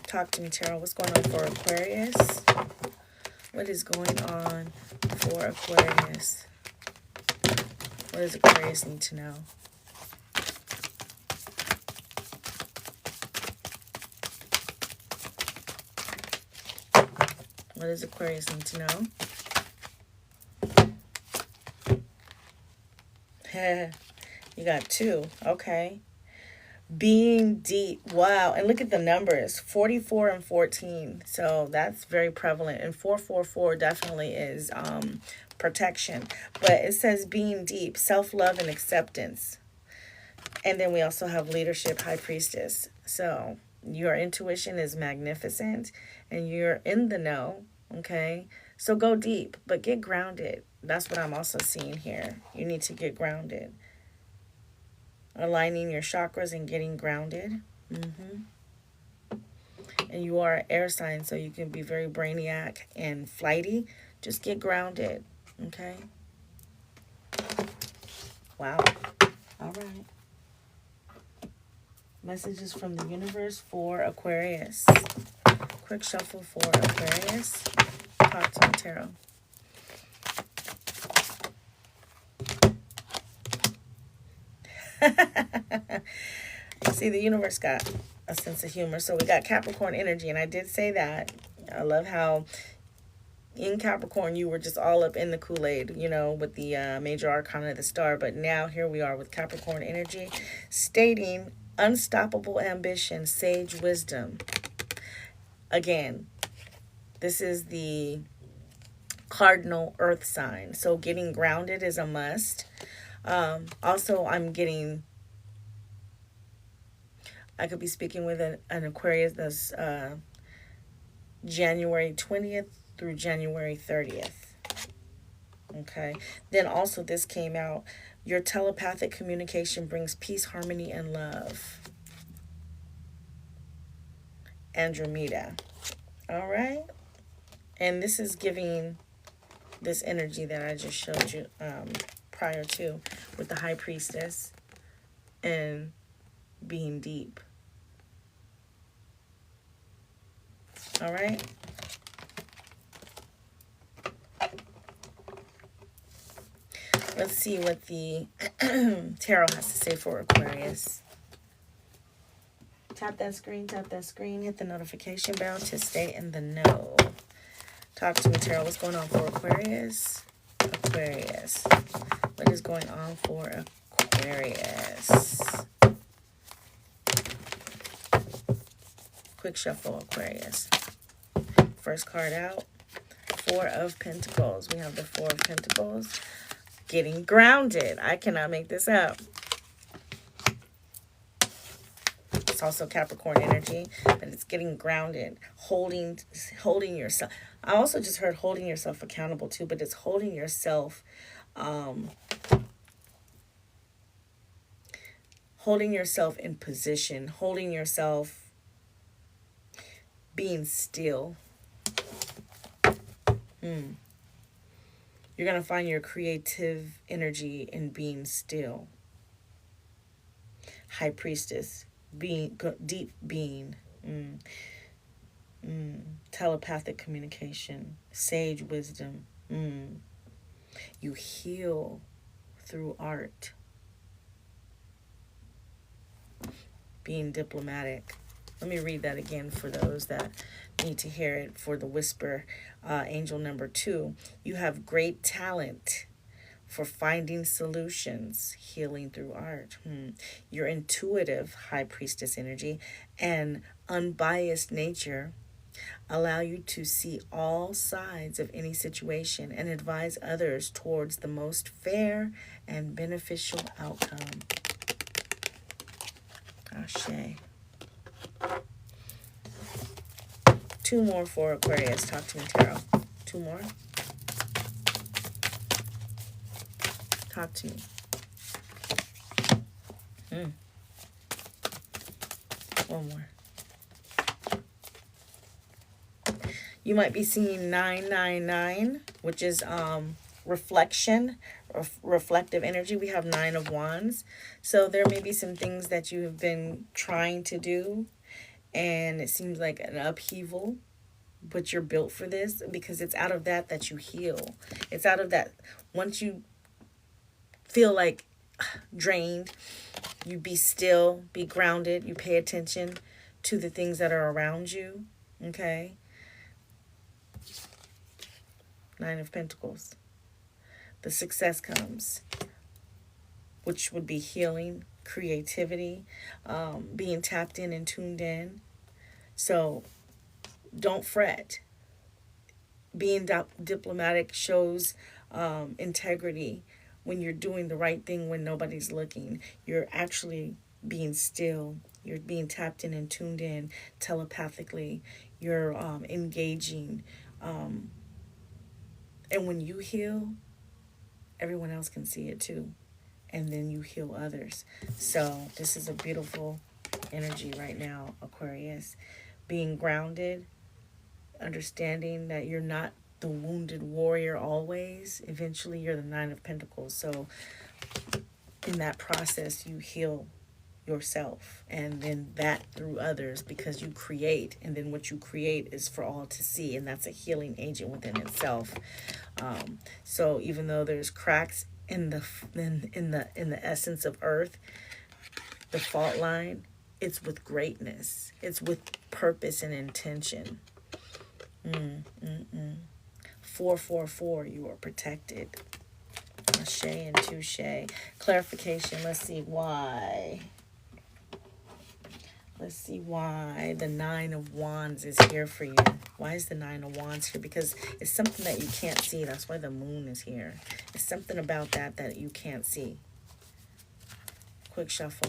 Talk to me, Tarot. What's going on for Aquarius? What is going on for Aquarius? What does Aquarius need to know? What does Aquarius need to know? You got two. Okay. Being deep. Wow. And look at the numbers. 44 and 14. So that's very prevalent. And 444 definitely is protection. But it says being deep, self-love and acceptance. And then we also have leadership, high priestess. So your intuition is magnificent and you're in the know. Okay. So go deep, but get grounded. That's what I'm also seeing here. You need to get grounded. Aligning your chakras and getting grounded. And you are an air sign, so you can be very brainiac and flighty. Just get grounded. Okay? Wow. All right. Messages from the universe for Aquarius. Quick shuffle for Aquarius. Talk to me, tarot. See, the universe got a sense of humor. So we got Capricorn energy, and I did say that. I love how in Capricorn you were just all up in the Kool-Aid, you know, with the major arcana of the star. But now here we are with Capricorn energy, stating unstoppable ambition, sage wisdom. Again, this is the cardinal earth sign. So getting grounded is a must. Also, I could be speaking with an Aquarius that's January 20th through January 30th. Okay. Then also this came out. Your telepathic communication brings peace, harmony, and love. Andromeda. All right. And this is giving this energy that I just showed you prior to with the High Priestess and being deep. All right. Let's see what the tarot has to say for Aquarius. Tap that screen, hit the notification bell to stay in the know. Talk to me, tarot. What's going on for Aquarius? Aquarius. What is going on for Aquarius? Quick shuffle, Aquarius. First card out, Four of Pentacles. We have the Four of Pentacles. Getting grounded. I cannot make this up. It's also Capricorn energy, but it's getting grounded, holding yourself. I also just heard holding yourself accountable too, but it's holding yourself, holding yourself in position, holding yourself, being still. You're going to find your creative energy in being still. High Priestess, deep being. Telepathic communication. Sage wisdom. You heal through art. Being diplomatic. Let me read that again for those that need to hear it. For the whisper, angel number 2, you have great talent for finding solutions, healing through art. Your intuitive High Priestess energy and unbiased nature allow you to see all sides of any situation and advise others towards the most fair and beneficial outcome. Ashe. 2 more for Aquarius. Talk to me, tarot. 2 more. Talk to me. One more. You might be seeing 999, which is reflection, reflective energy. We have 9 of Wands. So there may be some things that you have been trying to do, and it seems like an upheaval, but you're built for this because it's out of that you heal. It's out of that. Once you feel like drained, you be still, be grounded, you pay attention to the things that are around you. Okay? 9 of Pentacles. The success comes, which would be healing, creativity, being tapped in and tuned in. So don't fret. Being diplomatic shows integrity when you're doing the right thing when nobody's looking. You're actually being still. You're being tapped in and tuned in telepathically. You're engaging. And when you heal, everyone else can see it too. And then you heal others. So this is a beautiful energy right now, Aquarius. Being grounded, understanding that you're not the wounded warrior always. Eventually, you're the Nine of Pentacles. So in that process, you heal yourself, and then that through others, because you create, and then what you create is for all to see, and that's a healing agent within itself. So even though there's cracks in the essence of Earth, the fault line, it's with greatness. It's with purpose and intention. 444, you are protected. Ashe and touche. Clarification. Let's see why. Let's see why the Nine of Wands is here for you. Why is the Nine of Wands here? Because it's something that you can't see. That's why the moon is here. It's something about that you can't see. Quick shuffle.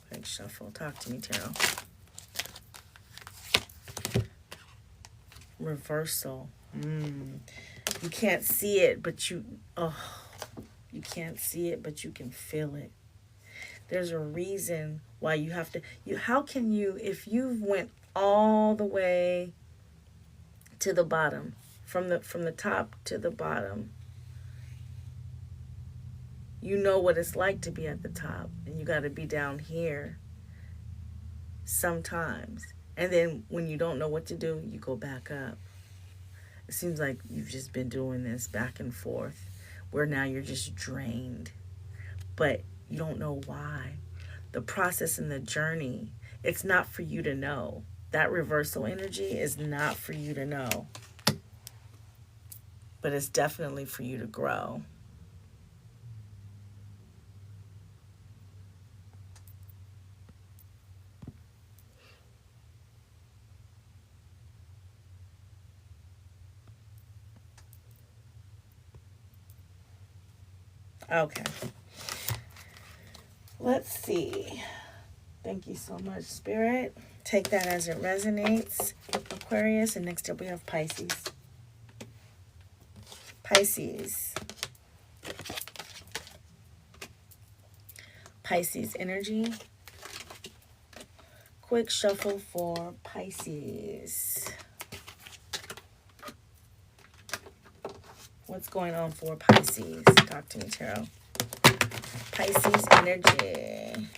Quick shuffle. Talk to me, Tarot. Reversal. You can't see it, but you can't see it, but you can feel it. There's a reason why you have to, how can you, if you went all the way to the bottom, from the top to the bottom, you know what it's like to be at the top, and you got to be down here sometimes. And then when you don't know what to do, you go back up. It seems like you've just been doing this back and forth, where now you're just drained, but you don't know why. The process and the journey, it's not for you to know. That reversal energy is not for you to know, but it's definitely for you to grow. Okay. Let's see. Thank you so much, Spirit. Take that as it resonates, Aquarius. And next up we have Pisces. Pisces. Pisces energy. Quick shuffle for Pisces. What's going on for Pisces? Talk to me, Tarot. Pisces energy.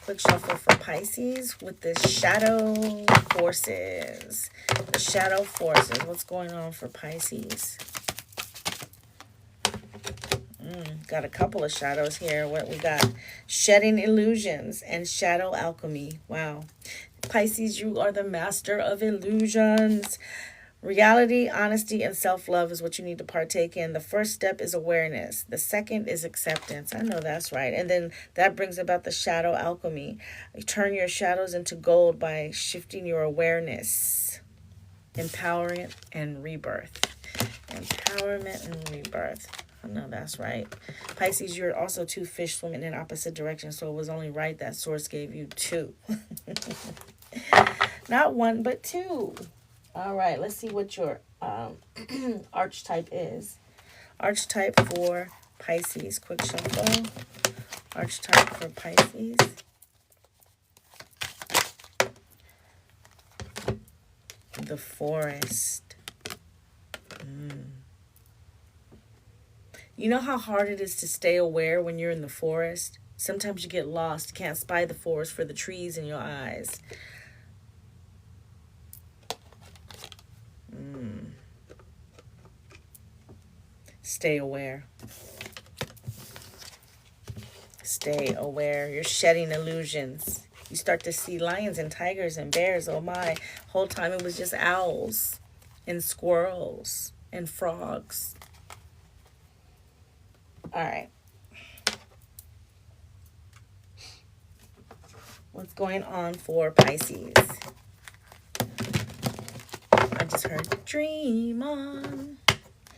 Quick shuffle for Pisces with the shadow forces. The shadow forces. What's going on for Pisces? Got a couple of shadows here. What we got? Shedding illusions and shadow alchemy. Wow. Pisces, you are the master of illusions. Reality, honesty, and self-love is what you need to partake in. The first step is awareness. The second is acceptance. I know that's right. And then that brings about the shadow alchemy. You turn your shadows into gold by shifting your awareness. Empowerment and rebirth. Empowerment and rebirth. I know that's right. Pisces, you're also two fish swimming in opposite directions, so it was only right that Source gave you two. Not one, but two. All right, let's see what your archetype is. Archetype for Pisces. Quick shuffle. Archetype for Pisces. The forest. You know how hard it is to stay aware when you're in the forest? Sometimes you get lost. You can't spy the forest for the trees in your eyes. Stay aware. Stay aware. You're shedding illusions. You start to see lions and tigers and bears. Oh my. Whole time it was just owls and squirrels and frogs. All right. What's going on for Pisces? I just heard dream on.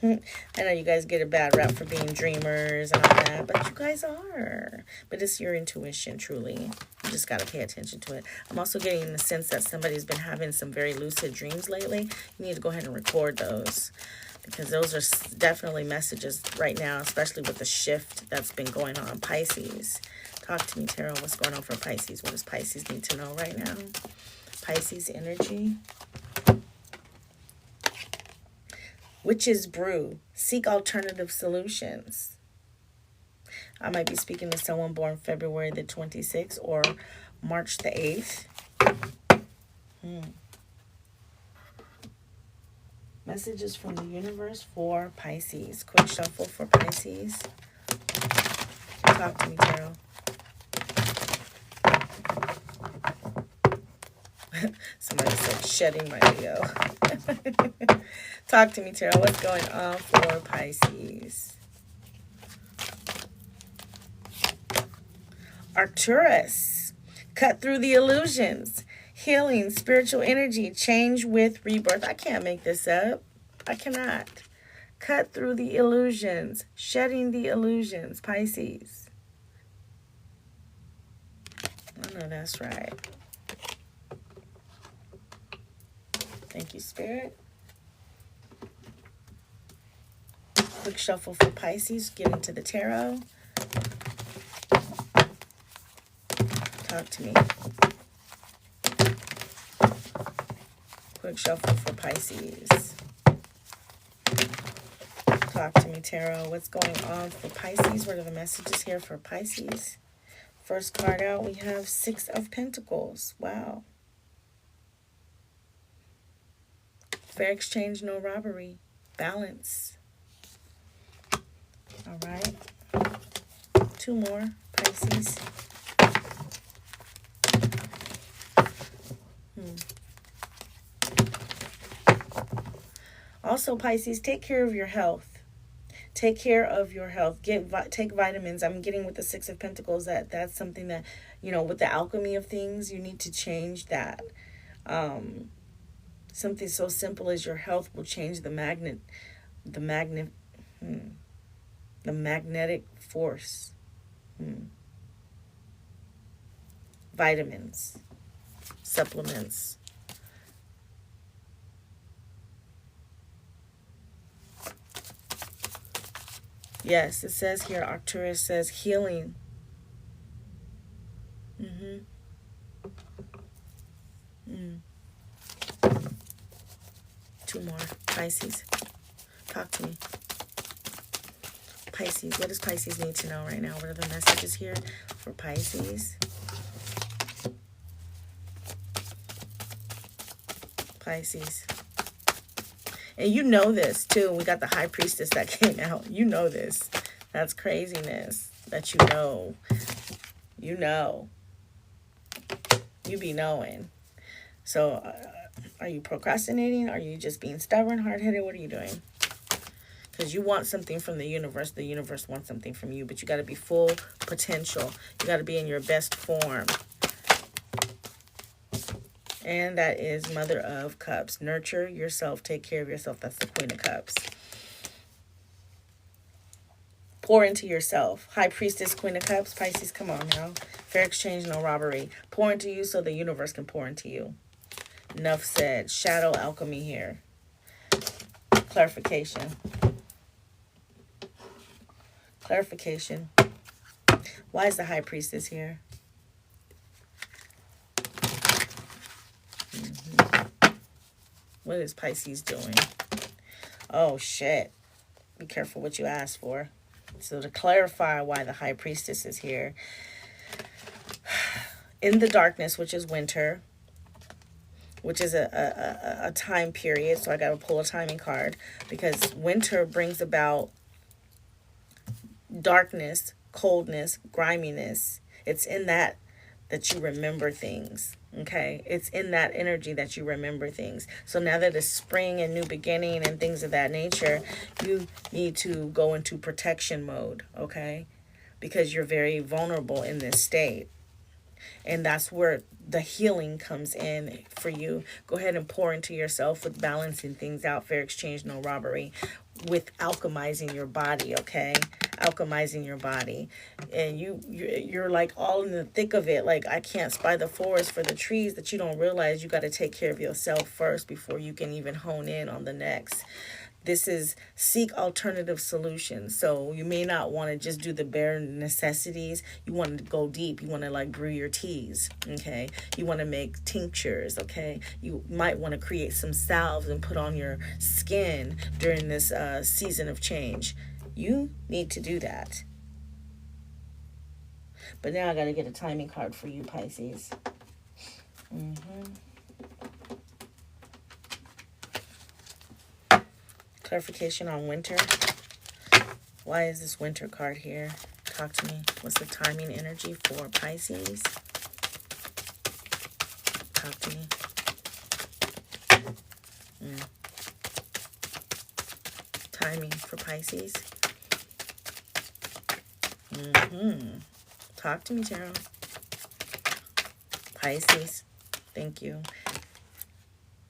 I know you guys get a bad rap for being dreamers and all that, but you guys are. But it's your intuition, truly. You just got to pay attention to it. I'm also getting the sense that somebody's been having some very lucid dreams lately. You need to go ahead and record those, because those are definitely messages right now, especially with the shift that's been going on. Pisces. Talk to me, Tarot. What's going on for Pisces? What does Pisces need to know right now? Pisces energy. Witch's brew. Seek alternative solutions. I might be speaking to someone born February the 26th or March the 8th. Messages from the universe for Pisces. Quick shuffle for Pisces. Talk to me, Tarot. Somebody said shedding my Leo. Talk to me, Tarot. What's going on for Pisces? Arcturus. Cut through the illusions. Healing, spiritual energy, change with rebirth. I can't make this up. I cannot. Cut through the illusions. Shedding the illusions. Pisces. I know that's right. Thank you, Spirit. Quick shuffle for Pisces. Get into the tarot. Talk to me. Quick shuffle for Pisces. Talk to me, Tarot. What's going on for Pisces? What are the messages here for Pisces? First card out, we have Six of Pentacles. Wow. Fair exchange, no robbery. Balance. All right. Two more, Pisces. Also, Pisces, take care of your health. Take care of your health. Take vitamins. I'm getting with the Six of Pentacles that's something that, you know, with the alchemy of things, you need to change that. Something so simple as your health will change the magnetic force. Vitamins, supplements. Yes, it says here, Arcturus says healing. Two more, Pisces. Talk to me. Pisces, what does Pisces need to know right now? What are the messages here for Pisces? Pisces. And you know this, too. We got the High Priestess that came out. You know this. That's craziness that you know. You know. You be knowing. So, are you procrastinating? Are you just being stubborn, hard-headed? What are you doing? Because you want something from the universe. The universe wants something from you. But you got to be full potential. You got to be in your best form. And that is Mother of Cups. Nurture yourself. Take care of yourself. That's the Queen of Cups. Pour into yourself. High Priestess, Queen of Cups. Pisces, come on now. Fair exchange, no robbery. Pour into you so the universe can pour into you. Enough said. Shadow alchemy here. Clarification. Clarification. Why is the High Priestess here? What is Pisces doing? Oh, shit. Be careful what you ask for. So to clarify why the High Priestess is here. In the darkness, which is winter, which is a time period. So I got to pull a timing card. Because winter brings about darkness, coldness, griminess. It's in that you remember things. Okay, it's in that energy that you remember things. So now that it's spring and new beginning and things of that nature, you need to go into protection mode, okay? Because you're very vulnerable in this state. And that's where the healing comes in for you. Go ahead and pour into yourself with balancing things out. Fair exchange, no robbery. With alchemizing your body, okay? Alchemizing your body. And you're like all in the thick of it. Like, I can't spy the forest for the trees, that you don't realize you got to take care of yourself first before you can even hone in on the next. This is seek alternative solutions. So you may not want to just do the bare necessities. You want to go deep. You want to like brew your teas, okay? You want to make tinctures, okay? You might want to create some salves and put on your skin during this season of change. You need to do that. But now I got to get a timing card for you, Pisces. Clarification on winter. Why is this winter card here? Talk to me. What's the timing energy for Pisces? Talk to me. Timing for Pisces. Talk to me, Tarot. Pisces. Thank you.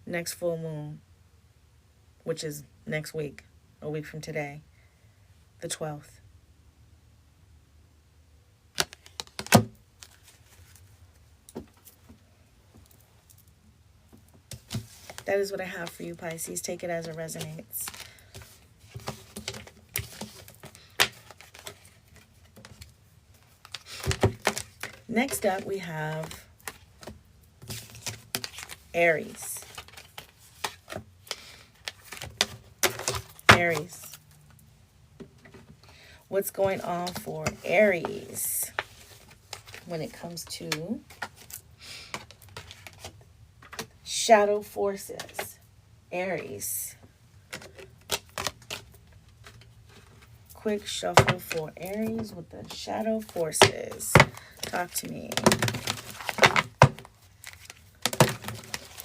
Next full moon, which is next week, a week from today, the 12th. That is what I have for you, Pisces. Take it as it resonates. Next up, we have Aries. Aries. What's going on for Aries when it comes to shadow forces? Aries. Quick shuffle for Aries with the shadow forces. Talk to me.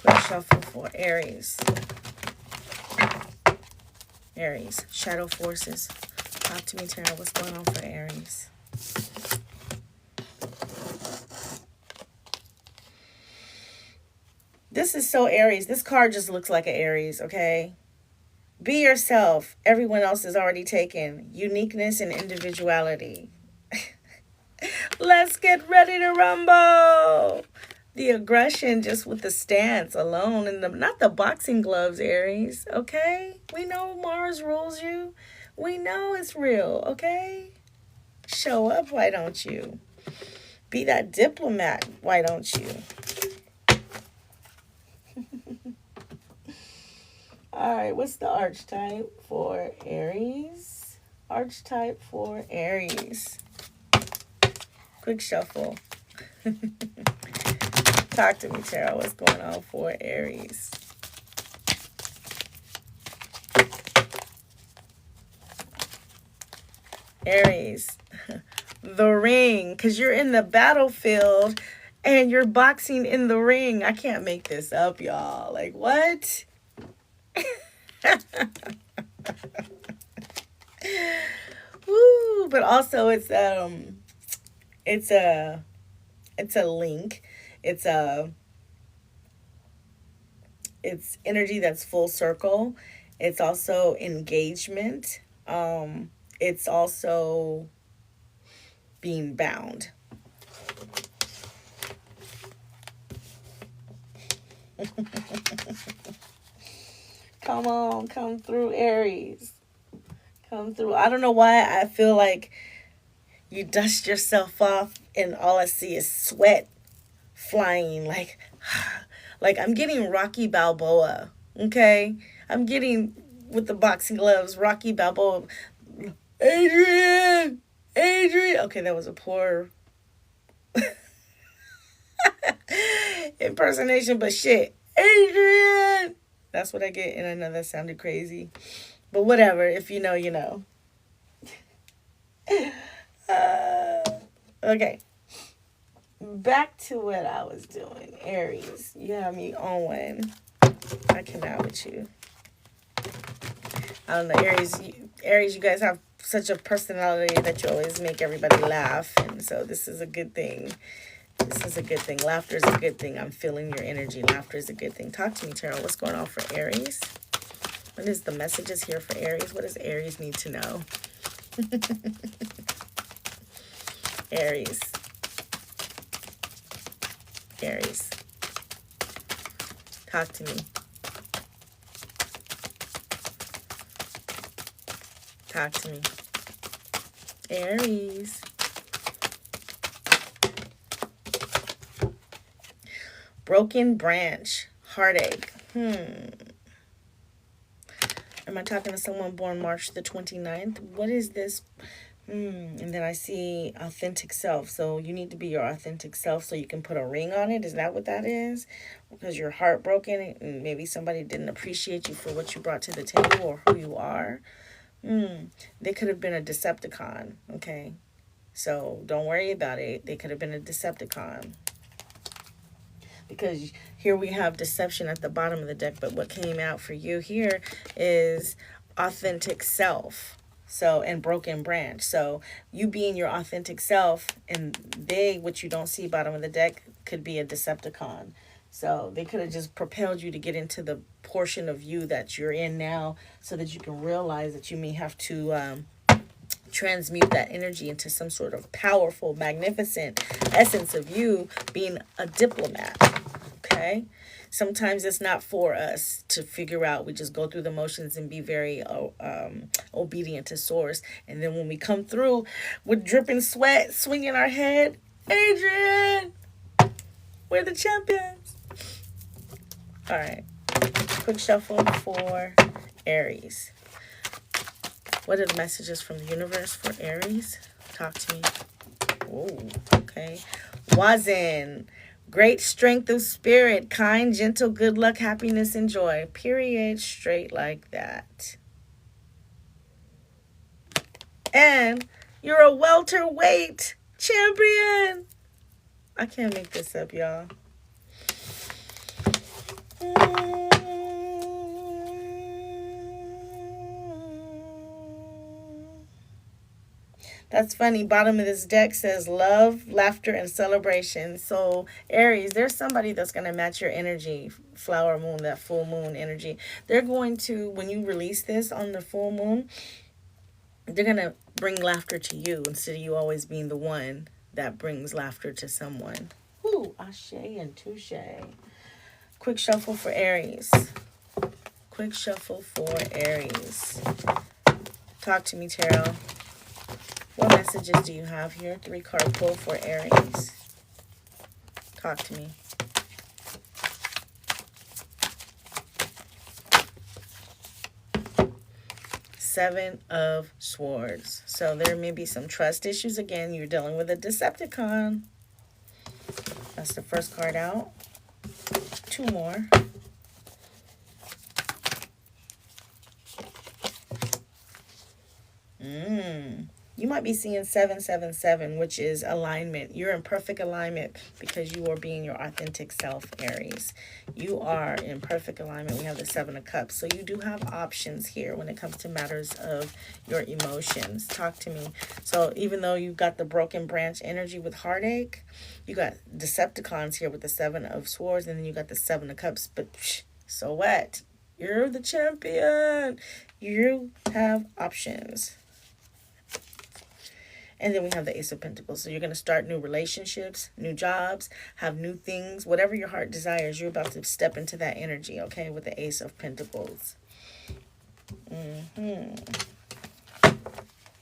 Quick shuffle for Aries. Aries, shadow forces. Talk to me, Tarot. What's going on for Aries? This is so Aries. This card just looks like an Aries, okay? Be yourself. Everyone else is already taken. Uniqueness and individuality. Let's get ready to rumble. The aggression just with the stance alone, and not the boxing gloves, Aries, okay? We know Mars rules you. We know it's real, okay? Show up, why don't you? Be that diplomat, why don't you? All right, what's the archetype for Aries? Archetype for Aries. Quick shuffle. Talk to me, Tarot. What's going on for Aries? Aries. The ring. Because you're in the battlefield and you're boxing in the ring. I can't make this up, y'all. Like, what? Woo. But also it's a link. It's energy that's full circle. It's also engagement. It's also being bound. Come on, come through, Aries. Come through. I don't know why I feel like you dust yourself off and all I see is sweat flying. Like I'm getting Rocky Balboa, okay? I'm getting, with the boxing gloves, Rocky Balboa. Adrian! Okay, that was a poor impersonation, but shit. Adrian! That's what I get, and I know that sounded crazy. But whatever, if you know, you know. Okay. Back to what I was doing. Aries, you have me on. I cannot with you. I don't know, Aries, you guys have such a personality that you always make everybody laugh. And so this is a good thing. This is a good thing. Laughter is a good thing. I'm feeling your energy. Laughter is a good thing. Talk to me, Tarot. What's going on for Aries? What is the messages here for Aries? What does Aries need to know? Aries. Aries. Talk to me. Talk to me. Aries. Broken branch. Heartache. Am I talking to someone born March the 29th? What is this? And then I see authentic self. So you need to be your authentic self so you can put a ring on it. Is that what that is? Because you're heartbroken and maybe somebody didn't appreciate you for what you brought to the table or who you are. They could have been a Decepticon. Okay. So don't worry about it. They could have been a Decepticon. Because here we have deception at the bottom of the deck, but what came out for you here is authentic self. So, and broken branch. So you being your authentic self, and they, what you don't see bottom of the deck, could be a Decepticon. So they could have just propelled you to get into the portion of you that you're in now so that you can realize that you may have to transmute that energy into some sort of powerful, magnificent essence of you being a diplomat. Okay? Sometimes it's not for us to figure out. We just go through the motions and be very obedient to source. And then when we come through with dripping sweat, swinging our head, Adrian, we're the champions. All right. Quick shuffle for Aries. What are the messages from the universe for Aries? Talk to me. Oh, okay. Wazen. Great strength of spirit. Kind, gentle, good luck, happiness, and joy. Period. Straight like that. And you're a welterweight champion. I can't make this up, y'all. That's funny. Bottom of this deck says love, laughter, and celebration. So, Aries, there's somebody that's going to match your energy. Flower moon, that full moon energy. They're going to, when you release this on the full moon, they're going to bring laughter to you instead of you always being the one that brings laughter to someone. Ooh, ashe and touche. Quick shuffle for Aries. Quick shuffle for Aries. Talk to me, Tarot. What messages do you have here? 3-card pull for Aries. Talk to me. Seven of Swords. So there may be some trust issues. Again, you're dealing with a Decepticon. That's the first card out. 2 more. You might be seeing 777, which is alignment. You're in perfect alignment because you are being your authentic self, Aries. You are in perfect alignment. We have the 7 of Cups. So you do have options here when it comes to matters of your emotions. Talk to me. So even though you've got the broken branch energy with heartache, you got Decepticons here with the 7 of Swords, and then you got the 7 of Cups. But so what? You're the champion. You have options. And then we have the Ace of Pentacles. So you're going to start new relationships, new jobs, have new things. Whatever your heart desires, you're about to step into that energy, okay, with the Ace of Pentacles.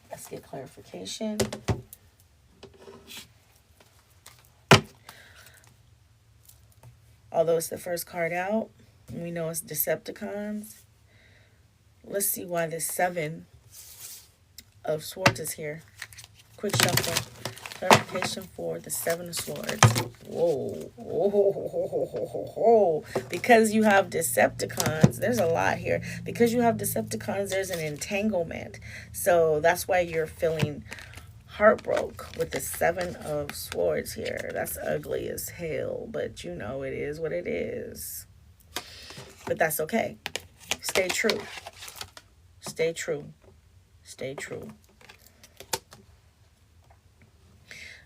Let's get clarification. Although it's the first card out, and we know it's Decepticons. Let's see why this 7 of Swords is here. Quick shuffle. Clarification for the 7 of Swords. Whoa. Whoa. Because you have Decepticons, there's a lot here. Because you have Decepticons, there's an entanglement. So that's why you're feeling heartbroken with the 7 of Swords here. That's ugly as hell, but you know it is what it is. But that's okay. Stay true. Stay true. Stay true.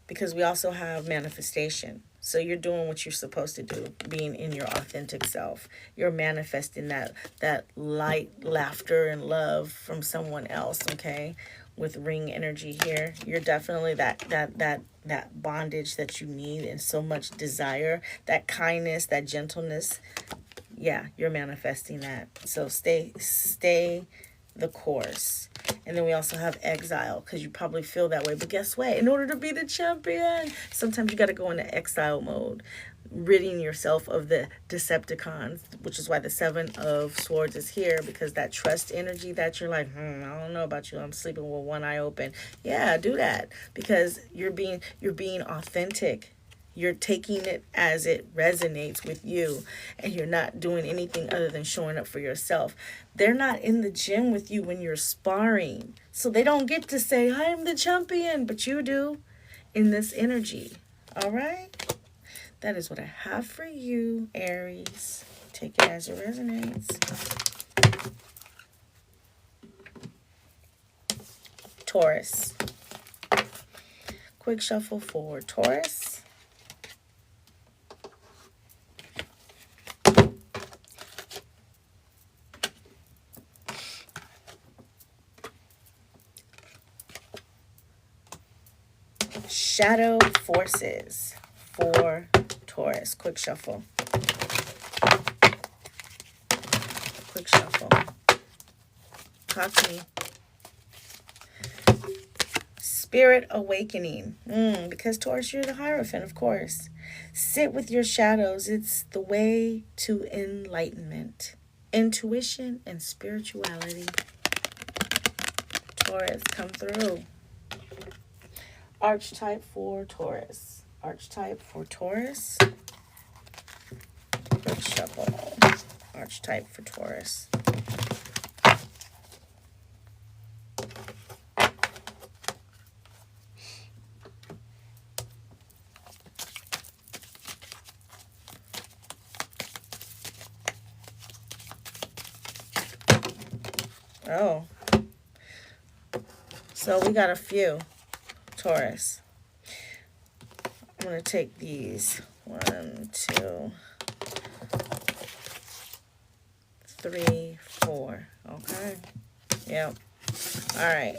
because we also have manifestation. So you're doing what you're supposed to do, being in your authentic self. You're manifesting that light, laughter, and love from someone else, okay? With ring energy here, you're definitely that bondage that you need and so much desire, that kindness, that gentleness. Yeah, you're manifesting that. So stay the course. And then we also have exile, because you probably feel that way. But guess what? In order to be the champion, sometimes you got to go into exile mode, ridding yourself of the Decepticons, which is why the Seven of Swords is here, because that trust energy that you're like, I don't know about you, I'm sleeping with one eye open. Yeah, do that, because you're being authentic. You're taking it as it resonates with you, and you're not doing anything other than showing up for yourself. They're not in the gym with you when you're sparring, so they don't get to say, I am the champion, but you do in this energy. All right? That is what I have for you, Aries. Take it as it resonates. Taurus. Quick shuffle for Taurus. Shadow forces for Taurus. Quick shuffle. Quick shuffle. Talk to me. Spirit awakening. Because Taurus, you're the Hierophant, of course. Sit with your shadows. It's the way to enlightenment, intuition, and spirituality. Taurus, come through. Archetype for Taurus. Archetype for Taurus. Quick shuffle. Archetype for Taurus. Oh. So we got a few. Taurus. I'm going to take these. 1, 2, 3, 4. Okay. Yep. All right.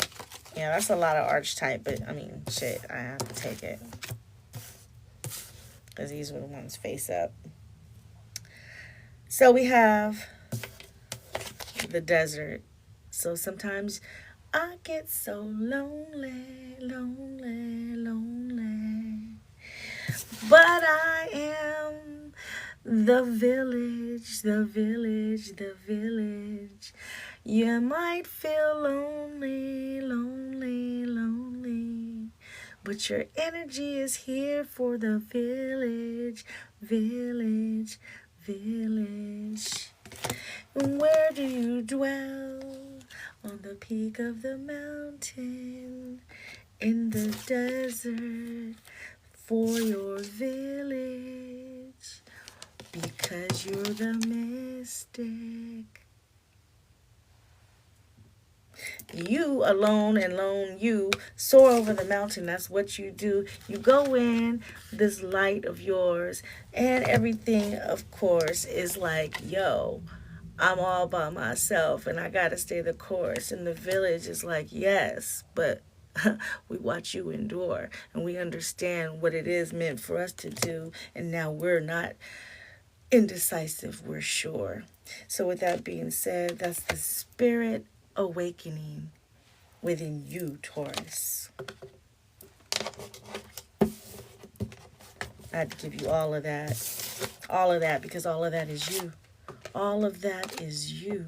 Yeah, that's a lot of archetype, but I mean, shit, I have to take it. Because these were the ones face up. So we have the desert. So sometimes I get so lonely, lonely, lonely. But I am the village, the village, the village. You might feel lonely, lonely, lonely. But your energy is here for the village, village, village. And where do you dwell? On the peak of the mountain, in the desert, for your village, because you're the mystic. You alone and lone you soar over the mountain. That's what you do. You go in this light of yours, and everything, of course, is like, yo, I'm all by myself and I gotta stay the course. And the village is like, yes, but we watch you endure and we understand what it is meant for us to do. And now we're not indecisive, we're sure. So with that being said, that's the spirit awakening within you, Taurus. I had to give you all of that, because all of that is you. All of that is you.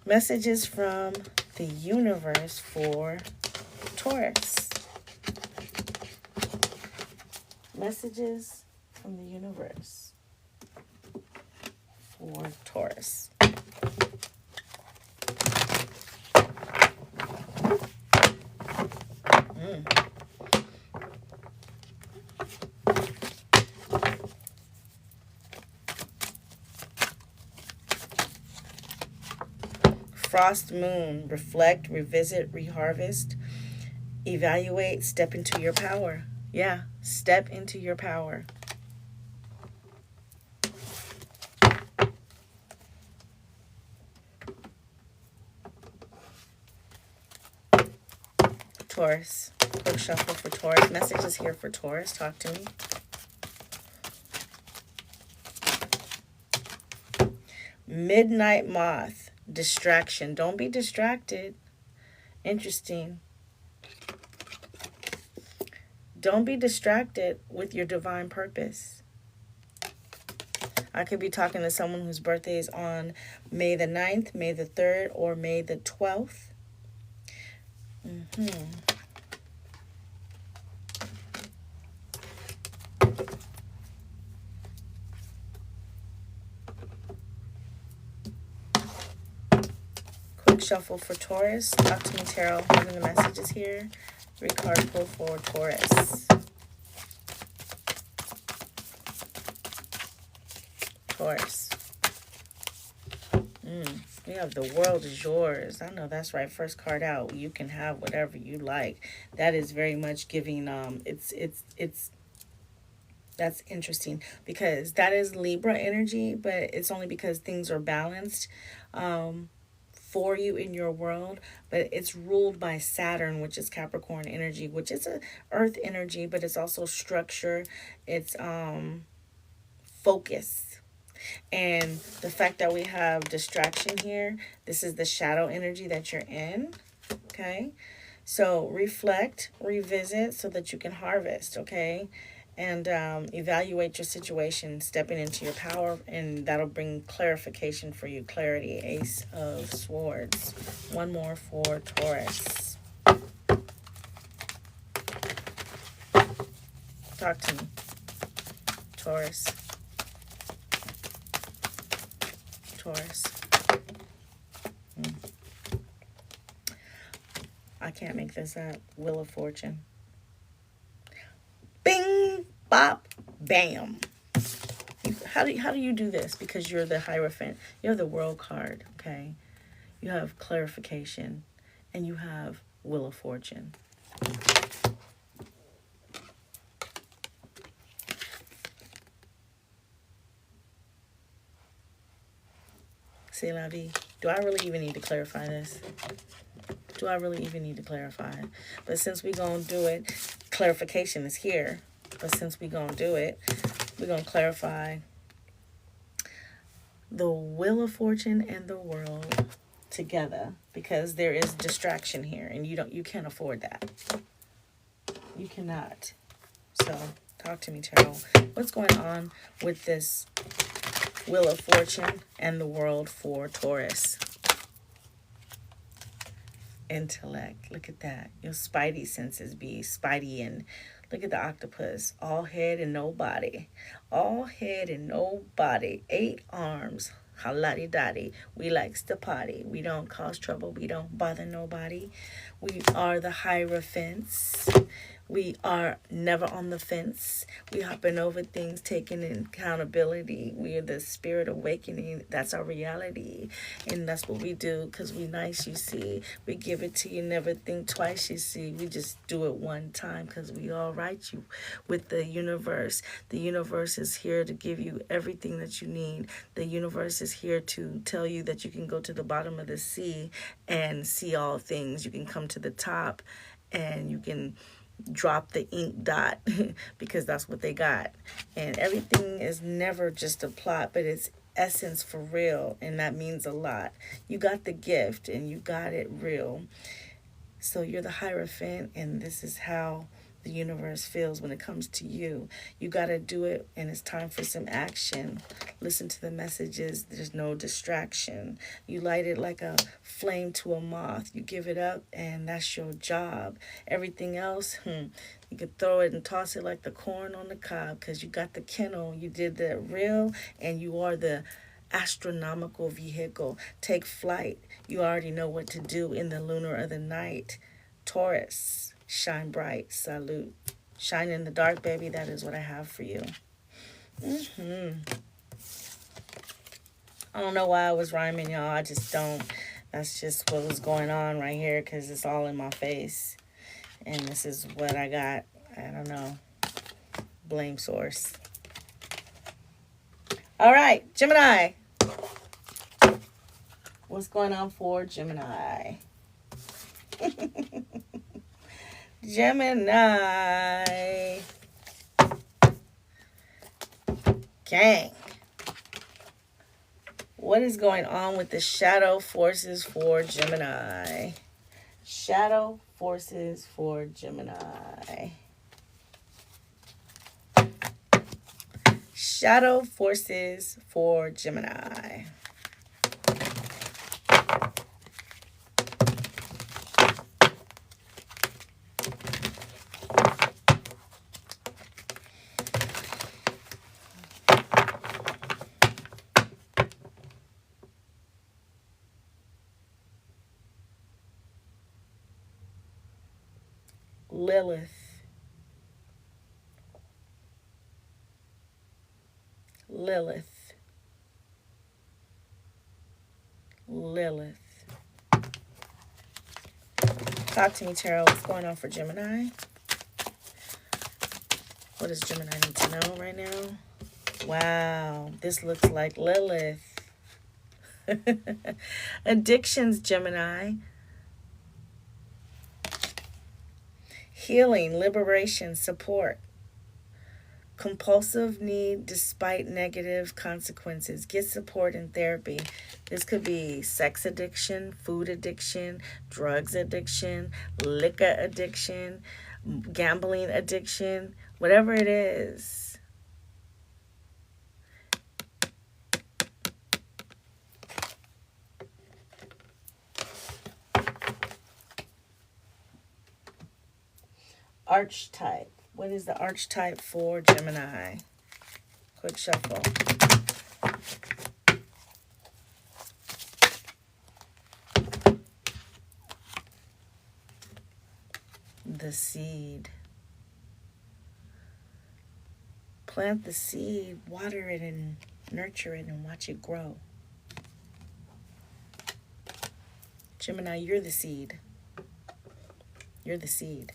Messages from the universe for Taurus. Messages from the universe for Taurus. Frost moon, reflect, revisit, reharvest, evaluate, step into your power. Yeah, step into your power. Taurus. Quick shuffle for Taurus. Messages here for Taurus. Talk to me. Midnight moth. Distraction. Don't be distracted. Interesting. Don't be distracted with your divine purpose. I could be talking to someone whose birthday is on May the 9th, May the 3rd, or May the 12th. Quick shuffle for Taurus. Talk to me, Tarot. Having the messages here. 3 card pull for Taurus. Taurus. We have the world is yours. I know that's right. First card out. You can have whatever you like. That is very much giving. That's interesting because that is Libra energy, but it's only because things are balanced for you in your world. But it's ruled by Saturn, which is Capricorn energy, which is a Earth energy, but it's also structure. It's focus. And the fact that we have distraction here, this is the shadow energy that you're in, okay? So reflect, revisit so that you can harvest, okay? And evaluate your situation, stepping into your power, and that'll bring clarification for you, clarity. Ace of Swords. One more for Taurus. Talk to me, Taurus. Taurus. I can't make this up. Wheel of Fortune. Bing, bop, bam. How do you do this? Because you're the Hierophant. You have the World card, okay? You have clarification, and you have Wheel of Fortune. C'est la vie. Do I really even need to clarify this? Do I really even need to clarify? But since we're going to do it, clarification is here. But since we're going to do it, we're going to clarify the Wheel of Fortune and the World together, because there is distraction here, and you can't afford that. You cannot. So talk to me, Tarot. What's going on with this Wheel of Fortune and the World for Taurus? Intellect. Look at that. Your spidey senses be spidey, and look at the octopus. All head and no body. All head and no body. 8 arms. Halati-dotty. We likes to party. We don't cause trouble. We don't bother nobody. We are the Hierophants. We are never on the fence. We hopping over things, taking accountability. We are the spirit awakening. That's our reality. And that's what we do, because we nice, you see. We give it to you, never think twice, you see. We just do it one time because we all right you with the universe. The universe is here to give you everything that you need. The universe is here to tell you that you can go to the bottom of the sea and see all things. You can come to the top and you can drop the ink dot because that's what they got. And everything is never just a plot, but it's essence for real, and that means a lot. You got the gift and you got it real. So you're the Hierophant, and this is how the universe feels when it comes to you. You got to do it, and it's time for some action. Listen to the messages. There's no distraction. You light it like a flame to a moth. You give it up, and that's your job. Everything else, you could throw it and toss it like the corn on the cob, because you got the kennel. You did the real, and you are the astronomical vehicle. Take flight. You already know what to do in the lunar of the night. Taurus, shine bright. Salute. Shine in the dark, baby. That is what I have for you. I don't know why I was rhyming, y'all. I just don't. That's just what was going on right here because it's all in my face. And this is what I got. I don't know. Blame source. All right, Gemini. What's going on for Gemini? Gemini. Gang. What is going on with the shadow forces for Gemini? Shadow forces for Gemini. Shadow forces for Gemini. Lilith. Lilith. Lilith. Talk to me, Tarot. What's going on for Gemini? What does Gemini need to know right now? Wow, this looks like Lilith. Addictions, Gemini. Healing, liberation, support. Compulsive need despite negative consequences. Get support in therapy. This could be sex addiction, food addiction, drugs addiction, liquor addiction, gambling addiction, whatever it is. Archetype. What is the archetype for Gemini? Quick shuffle. The seed. Plant the seed, water it and nurture it and watch it grow. Gemini, you're the seed. You're the seed.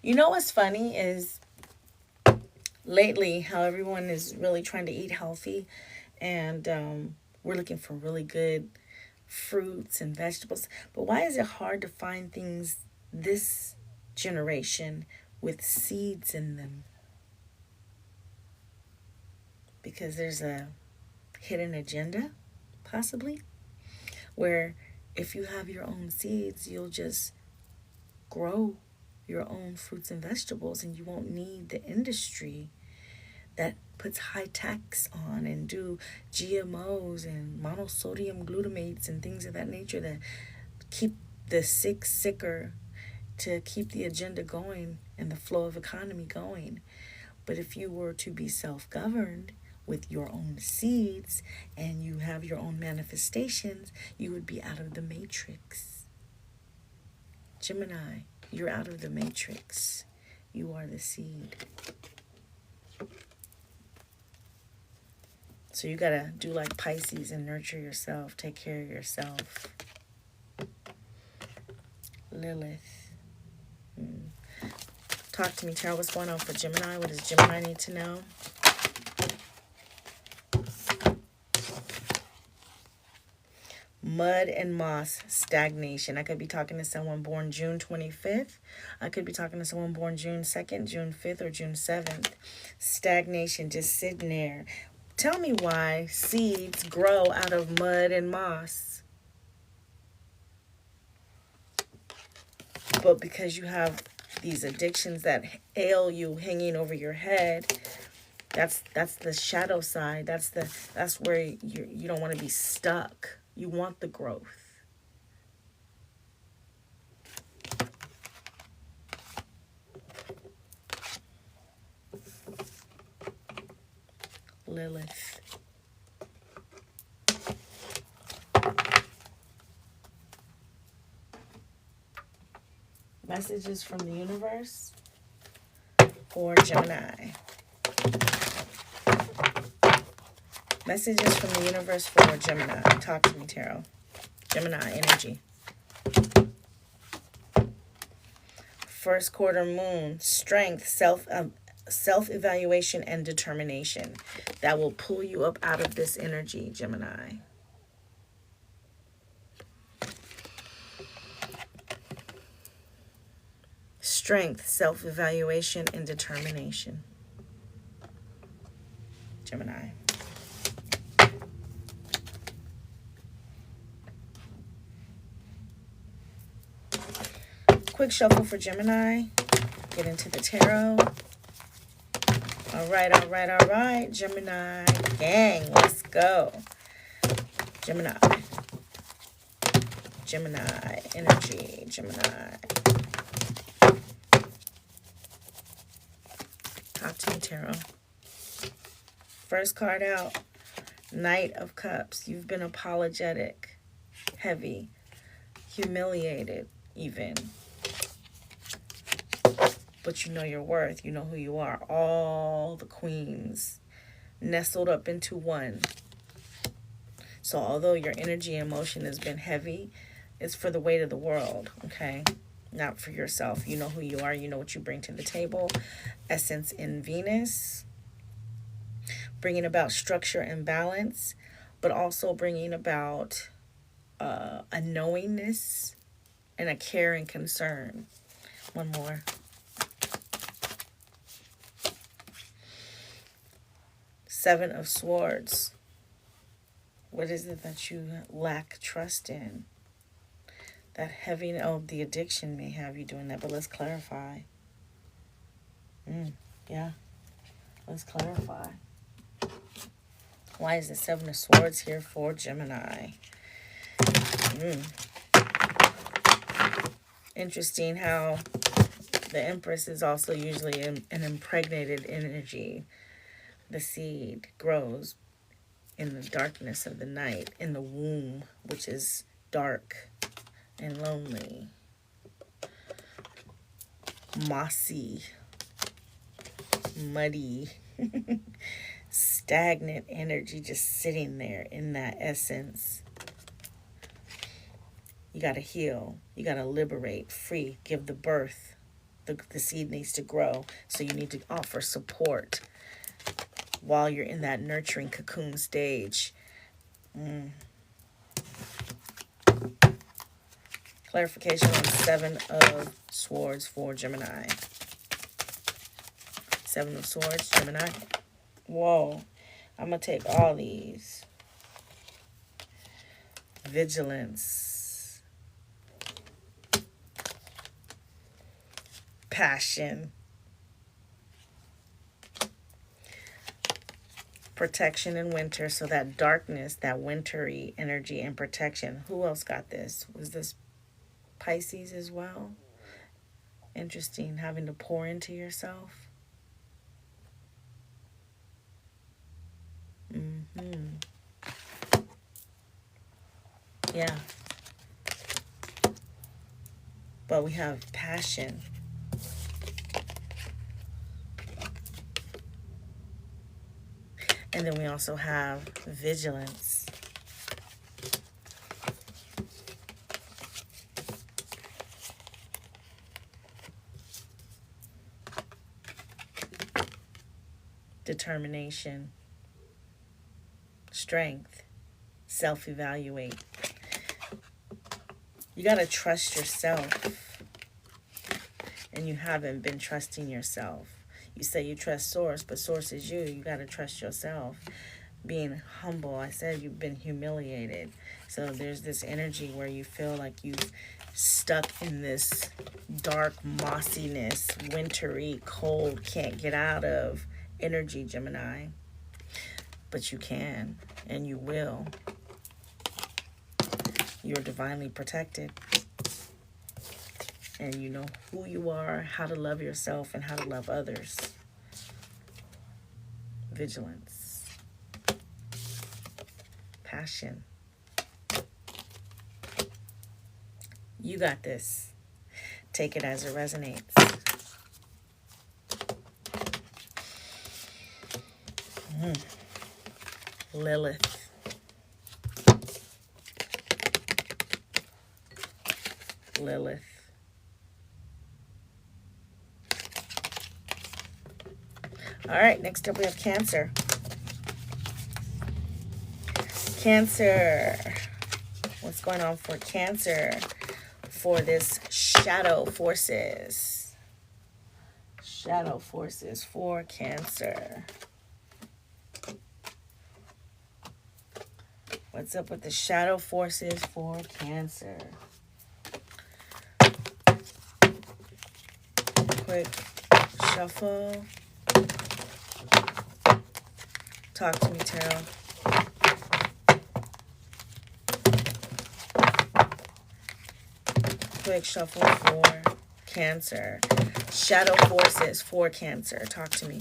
You know what's funny is lately how everyone is really trying to eat healthy, and we're looking for really good fruits and vegetables. But why is it hard to find things this generation with seeds in them? Because there's a hidden agenda, possibly, where if you have your own seeds, you'll just grow your own fruits and vegetables, and you won't need the industry that puts high tax on and do GMOs and monosodium glutamates and things of that nature that keep the sick sicker, to keep the agenda going and the flow of economy going. But if you were to be self-governed with your own seeds and you have your own manifestations, you would be out of the matrix. Gemini, you're out of the matrix. You are the seed. So you got to do like Pisces and nurture yourself. Take care of yourself. Lilith. Talk to me, Tarot. What's going on for Gemini? What does Gemini need to know? Mud and moss, stagnation. I could be talking to someone born June 25th. I could be talking to someone born June 2nd, June 5th, or June 7th. Stagnation, just sitting there. Tell me why seeds grow out of mud and moss. But because you have these addictions that ail you hanging over your head, that's the shadow side. That's where you don't want to be stuck. You want the growth. Lilith. Messages from the universe for Gemini. Messages from the universe for Gemini. Talk to me, Tarot. Gemini energy. First quarter moon. Strength, self-evaluation, and determination. That will pull you up out of this energy, Gemini. Strength, self-evaluation, and determination. Gemini. Quick shuffle for Gemini. Get into the tarot. All right. Gemini gang, let's go. Gemini. Gemini energy. Gemini. Talk to me, tarot. First card out. Knight of Cups. You've been apologetic, heavy, humiliated even. But you know your worth. You know who you are. All the queens nestled up into one. So although your energy and emotion has been heavy, it's for the weight of the world, okay? Not for yourself. You know who you are. You know what you bring to the table. Essence in Venus. Bringing about structure and balance, but also bringing about a knowingness and a care and concern. One more. Seven of Swords. What is it that you lack trust in? That heavy, the addiction may have you doing that, but let's clarify. Yeah, let's clarify. Why is the Seven of Swords here for Gemini? Interesting how the Empress is also usually an impregnated energy. The seed grows in the darkness of the night, in the womb, which is dark and lonely. Mossy, muddy, stagnant energy just sitting there in that essence. You got to heal. You got to liberate, free, give the birth. The seed needs to grow, so you need to offer support while you're in that nurturing cocoon stage. Clarification on Seven of Swords for Gemini. Seven of Swords, Gemini. Whoa. I'm going to take all these. Vigilance. Passion. Protection in winter. So that darkness, that wintry energy and protection. Who else got this? Was this Pisces as well? Interesting. Having to pour into yourself. Yeah. But we have passion. And then we also have vigilance. Determination. Strength. Self-evaluate. You got to trust yourself. And you haven't been trusting yourself. You say you trust Source, but Source is you. You got to trust yourself. Being humble. I said you've been humiliated. So there's this energy where you feel like you've stuck in this dark mossiness, wintry, cold, can't get out of energy, Gemini. But you can, and you will. You're divinely protected. And you know who you are, how to love yourself, and how to love others. Vigilance. compassion. You got this. Take it as it resonates. Lilith. Lilith. All right, next up we have Cancer. Cancer. What's going on for Cancer for this shadow forces? Shadow forces for Cancer. What's up with the shadow forces for Cancer? Quick shuffle. Talk to me, Tarot. Quick shuffle for Cancer. Shadow forces for Cancer. Talk to me.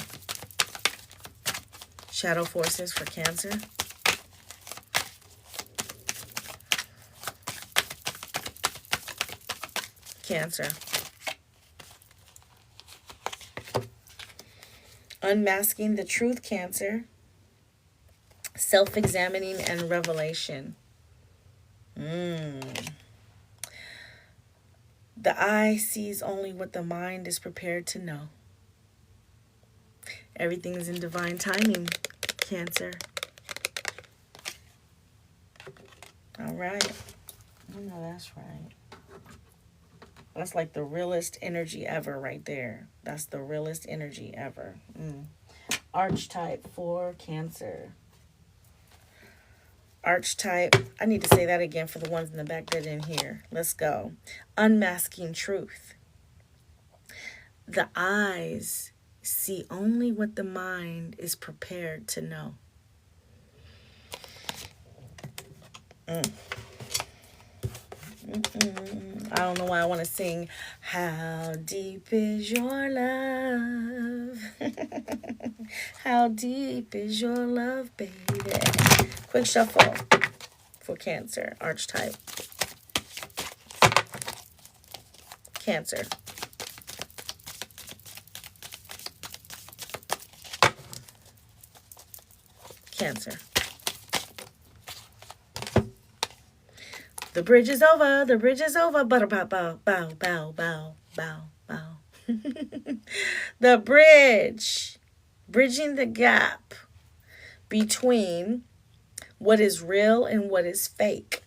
Shadow forces for Cancer. Cancer. Unmasking the truth, Cancer. Self-examining and revelation. The eye sees only what the mind is prepared to know. Everything is in divine timing, Cancer. All right. I know that's right. That's like the realest energy ever right there. That's the realest energy ever. Archetype for Cancer. Archetype. I need to say that again for the ones in the back that didn't hear. Let's go. Unmasking truth. The eyes see only what the mind is prepared to know. I don't know why I want to sing, how deep is your love? How deep is your love, baby? Quick shuffle for Cancer, archetype. Cancer. Cancer. The bridge is over, the bridge is over, bow, bow, bow, bow, bow, bow, bow, bow. The bridge, bridging the gap between what is real and what is fake.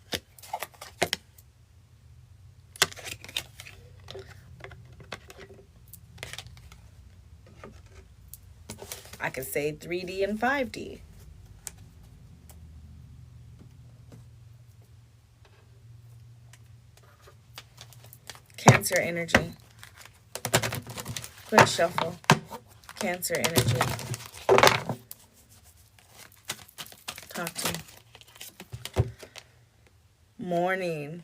I could say 3D and 5D. Cancer energy. Quick shuffle. Cancer energy. Talk to me. Mourning.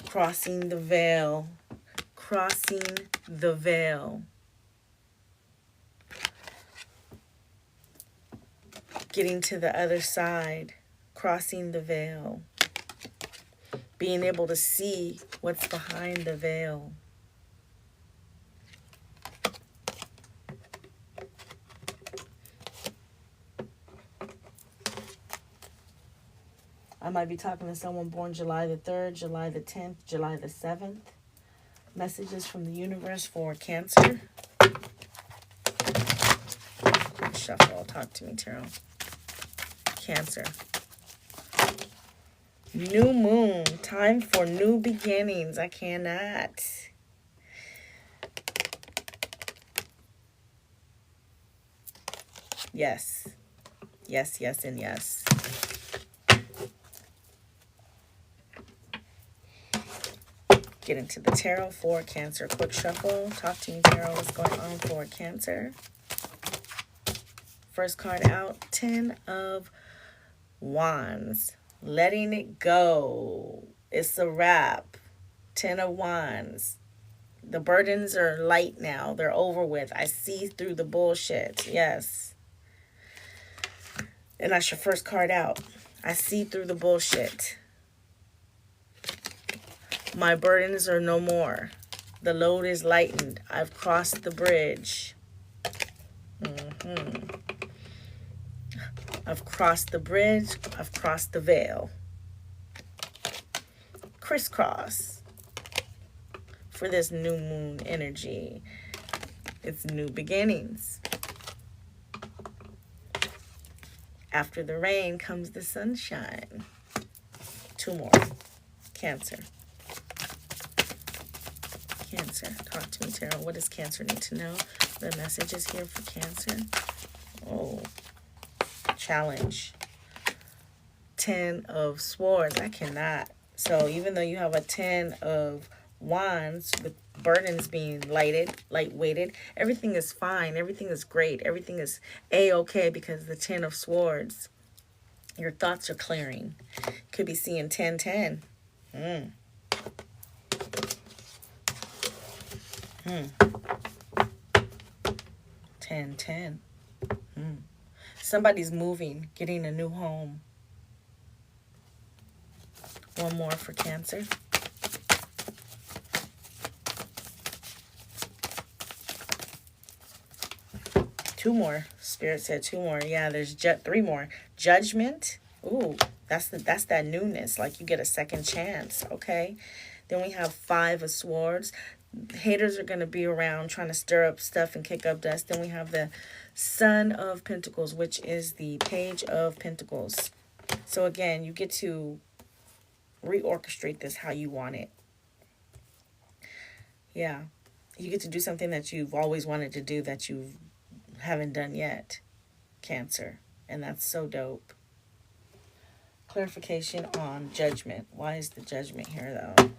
Crossing the veil. Crossing the veil. Getting to the other side. Crossing the veil. Being able to see what's behind the veil. I might be talking to someone born July the 3rd, July the 10th, July the 7th. Messages from the universe for Cancer. Shuffle. Talk to me, Tarot. Cancer. New moon. Time for new beginnings. I cannot. Yes. Yes, yes, and yes. Get into the tarot for Cancer. Quick shuffle. Talk to me, Tarot. What's going on for Cancer? First card out. 10 of Wands. Letting it go. It's a wrap. 10 of Wands. The burdens are light now. They're over with. I see through the bullshit. Yes. And that's your first card out. I see through the bullshit. My burdens are no more. The load is lightened. I've crossed the bridge. I've crossed the bridge. I've crossed the veil. Crisscross. For this new moon energy. It's new beginnings. After the rain comes the sunshine. 2 more. Cancer. Cancer. Talk to me, Tarot. What does Cancer need to know? The message is here for Cancer. Oh. Challenge. 10 of Swords. I cannot. So even though you have a 10 of Wands with burdens being light-weighted, everything is fine. Everything is great. Everything is A-okay because the 10 of Swords, your thoughts are clearing. Could be seeing 10-10. 10-10. Somebody's moving, getting a new home. 1 more for Cancer. Two more. Spirit said 2 more. Yeah, there's 3 more. Judgment. Ooh, that's that newness. Like you get a second chance. Okay. Then we have 5 of Swords. Haters are going to be around trying to stir up stuff and kick up dust. Then we have the Son of Pentacles, which is the Page of Pentacles. So again, you get to reorchestrate this how you want it. Yeah. You get to do something that you've always wanted to do that you haven't done yet, Cancer. And that's so dope. Clarification on Judgment. Why is the Judgment here, though?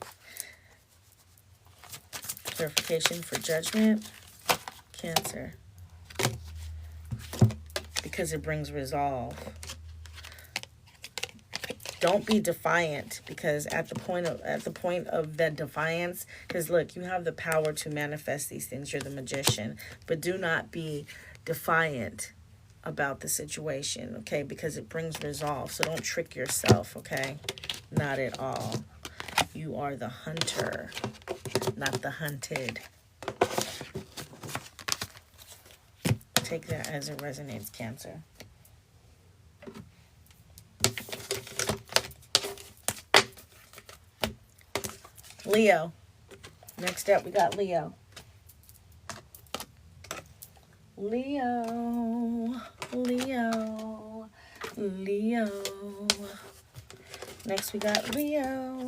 Clarification for Judgment, Cancer. Because it brings resolve. Don't be defiant, because at the point of that defiance, because look, you have the power to manifest these things. You're the magician, but do not be defiant about the situation, okay? Because it brings resolve. So don't trick yourself, okay? Not at all. You are the hunter, not the hunted. Take that as it resonates, Cancer. Leo. Next up, we got Leo. Leo. Leo. Leo. Next, we got Leo.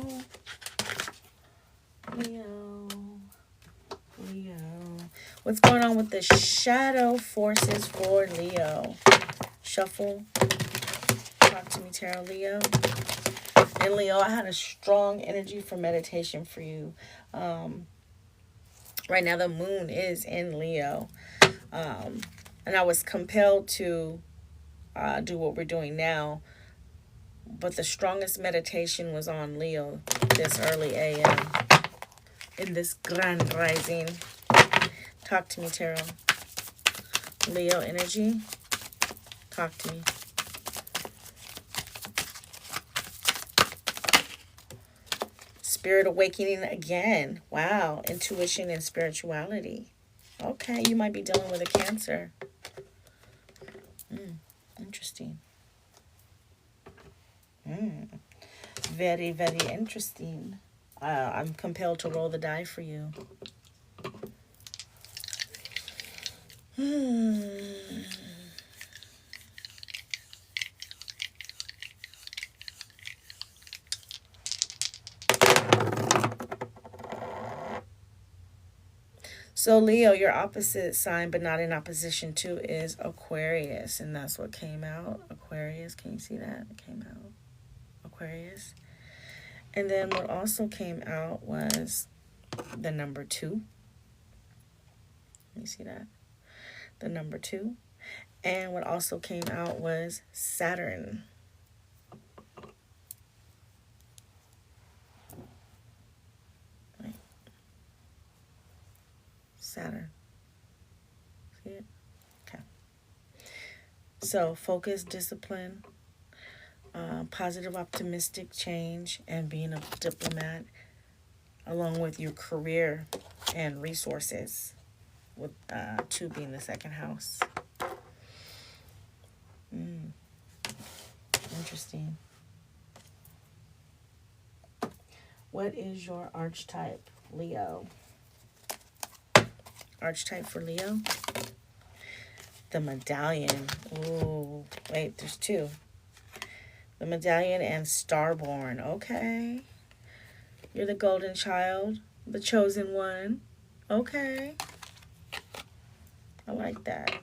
Leo. Leo. What's going on with the shadow forces for Leo? Shuffle. Talk to me, Tarot, Leo. And Leo, I had a strong energy for meditation for you. Right now, the moon is in Leo. And I was compelled to do what we're doing now. But the strongest meditation was on Leo this early a.m. in this grand rising. Talk to me, Tarot. Leo energy. Talk to me. Spirit awakening again. Wow. Intuition and spirituality. Okay, you might be dealing with a Cancer. Interesting. Very, very interesting. I'm compelled to roll the die for you. So Leo, your opposite sign, but not in opposition to, is Aquarius. And that's what came out. Aquarius, can you see that? It came out. Aquarius. And then what also came out was the number 2. Let me see that. The number 2. And what also came out was Saturn. Right. Saturn. See it? Okay. So focus, discipline. positive, optimistic change, and being a diplomat, along with your career and resources, with 2 being the second house. Interesting. What is your archetype, Leo? Archetype for Leo? The medallion. Ooh, wait, there's 2. The medallion and starborn. Okay. You're the golden child, the chosen one. Okay. I like that.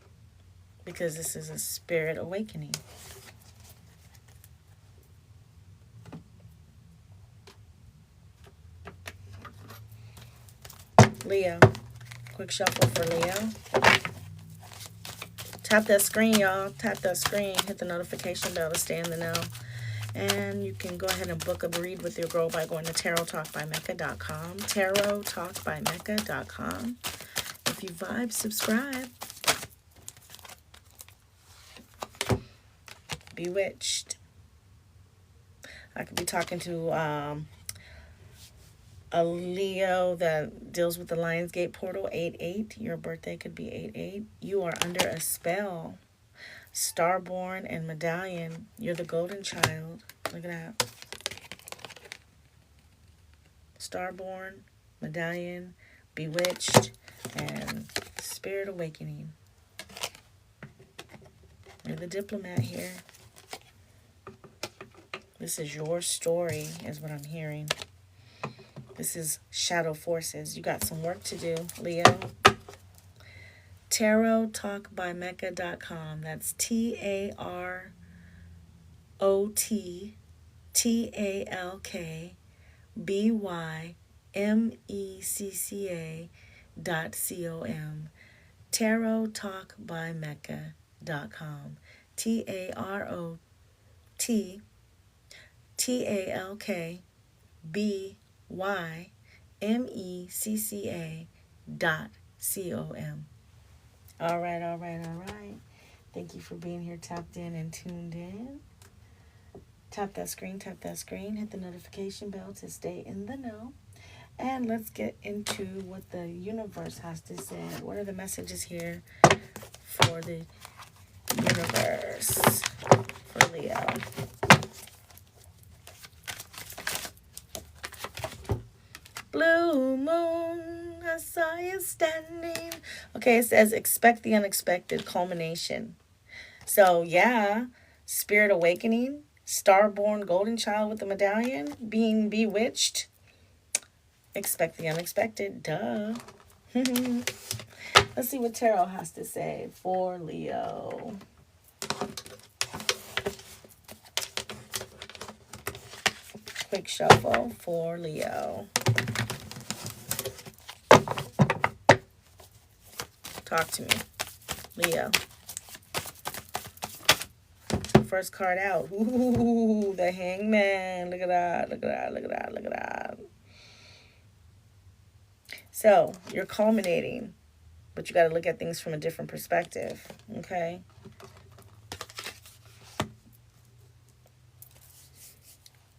Because this is a spirit awakening. Leo. Quick shuffle for Leo. Tap that screen, y'all. Tap that screen. Hit the notification bell to stay in the know. And you can go ahead and book a read with your girl by going to TAROTTALKBYMECCA.com. TAROTTALKBYMECCA.com. If you vibe, subscribe. Bewitched. I could be talking to a Leo that deals with the Lionsgate portal, 8/8. Your birthday could be 8/8. You are under a spell. Starborn and medallion. You're the golden child. Look at that. Starborn, medallion, bewitched, and spirit awakening. You're the diplomat here. This is your story, is what I'm hearing. This is shadow forces. You got some work to do, Leo. TAROTTALKBYMECCA.com. That's TAROTTALKBYMECCA.com. TAROTTALKBYMECCA.com. TAROTTALKBYMECCA.com. All right, all right, all right. Thank you for being here, tapped in and tuned in. Tap that screen, hit the notification bell to stay in the know. And let's get into what the universe has to say. What are the messages here for the universe for Leo? Blue moon, I saw you standing. Okay, it says expect the unexpected, culmination. So yeah, spirit awakening, starborn golden child with the medallion, being bewitched. Expect the unexpected, duh. Let's see what tarot has to say for Leo. Quick shuffle for Leo. Talk to me, Leo. First card out. Ooh, the Hangman. Look at that, look at that, look at that, look at that. So, you're culminating, but you got to look at things from a different perspective, okay?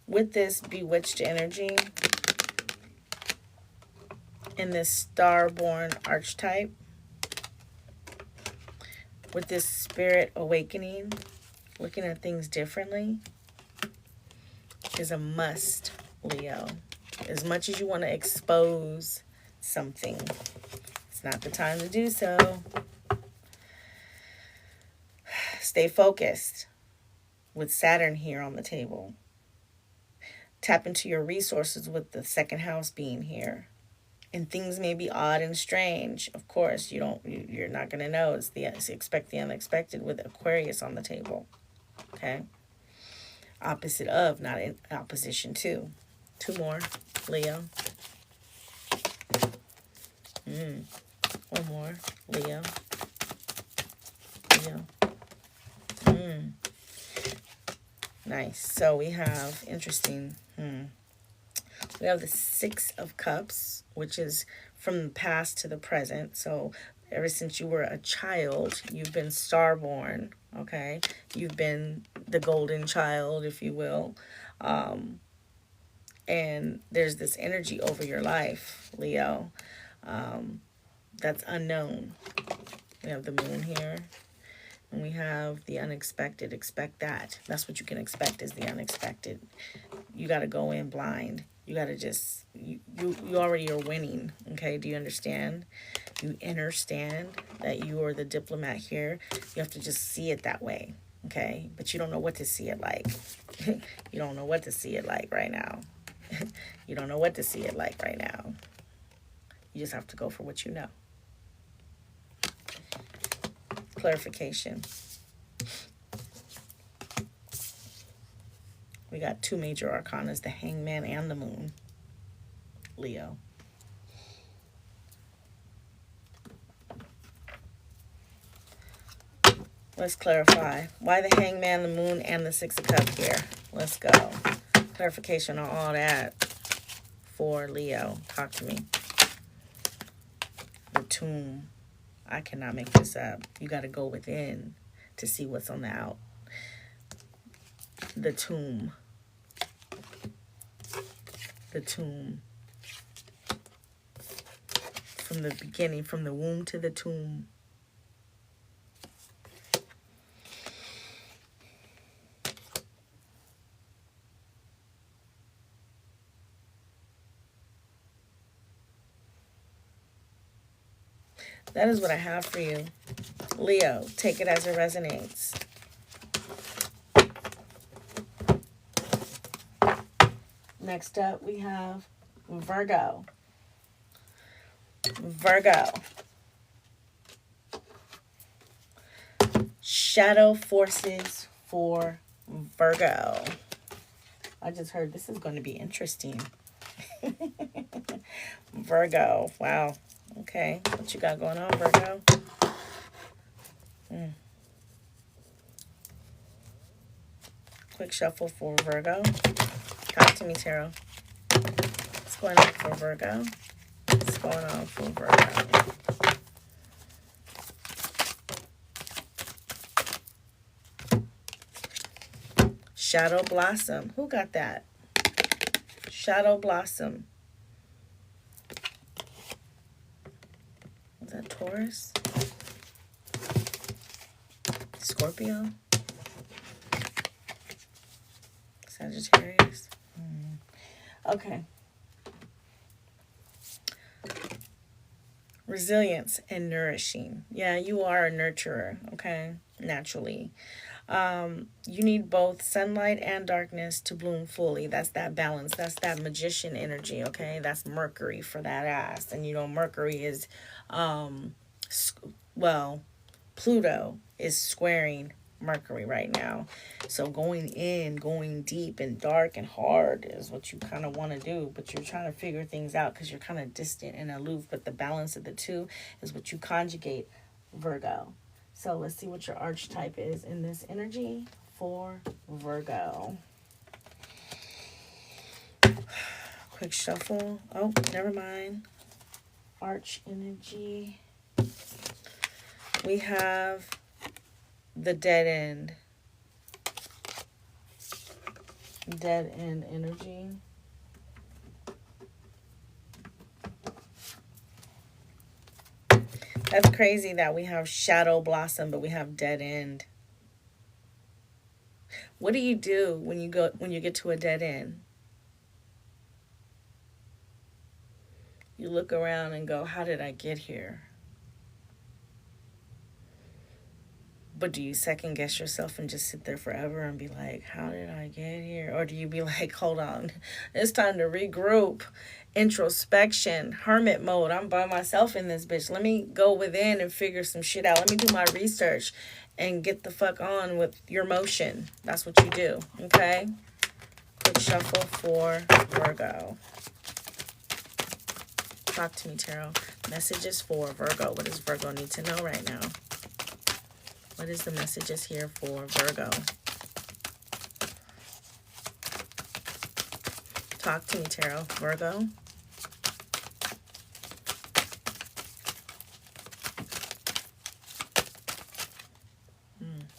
With this bewitched energy in this starborn archetype, with this spirit awakening, looking at things differently, is a must, Leo. As much as you want to expose something, it's not the time to do so. Stay focused with Saturn here on the table. Tap into your resources with the second house being here. And things may be odd and strange. Of course, you're not going to know. It's expect the unexpected with Aquarius on the table. Okay? Opposite of, not in opposition to. 2 more, Leo. One more, Leo. Leo. Nice. So we have, interesting. We have the 6 of Cups, which is from the past to the present. So ever since you were a child, you've been starborn, okay? You've been the golden child, if you will. And there's this energy over your life, Leo, that's unknown. We have the moon here. And we have the unexpected. Expect that. That's what you can expect, is the unexpected. You got to go in blind. You got to just, you already are winning, okay? Do you understand? You understand that you are the diplomat here. You have to just see it that way, okay? But you don't know what to see it like. You don't know what to see it like right now. You don't know what to see it like right now. You just have to go for what you know. Clarification. We got two major arcanas, the Hangman and the Moon, Leo. Let's clarify. Why the Hangman, the Moon, and the Six of Cups here? Let's go. Clarification on all that for Leo. Talk to me. The Tomb. I cannot make this up. You got to go within to see what's on the out. The Tomb. The Tomb. From the beginning, from the womb to the tomb. That is what I have for you. Leo, take it as it resonates. Next up, we have Virgo. Virgo. Shadow forces for Virgo. I just heard this is going to be interesting. Virgo. Wow. Okay. What you got going on, Virgo? Quick shuffle for Virgo. Talk to me, Tarot. What's going on for Virgo? What's going on for Virgo? Shadow Blossom. Who got that? Shadow Blossom. Is that Taurus? Scorpio? Sagittarius? Okay. Resilience and nourishing. Yeah, you are a nurturer, okay? Naturally. You need both sunlight and darkness to bloom fully. That's that balance. That's that magician energy, okay? That's Mercury for that ass. And you know, Mercury is, Pluto is squaring Mercury right now. So going in, going deep and dark and hard is what you kind of want to do. But you're trying to figure things out because you're kind of distant and aloof. But the balance of the two is what you conjugate, Virgo. So let's see what your archetype is in this energy for Virgo. Quick shuffle. Oh, never mind. Arch energy. We have the dead end. Dead end energy. That's crazy that we have Shadow Blossom, but we have dead end. What do you do when you get to a dead end? You look around and go, how did I get here? But do you second guess yourself and just sit there forever and be like, how did I get here? Or do you be like, hold on, it's time to regroup, introspection, hermit mode. I'm by myself in this bitch. Let me go within and figure some shit out. Let me do my research and get the fuck on with your motion. That's what you do, okay? Quick shuffle for Virgo. Talk to me, Tarot. Messages for Virgo. What does Virgo need to know right now? What is the messages here for Virgo? Talk to me, Tarot. Virgo.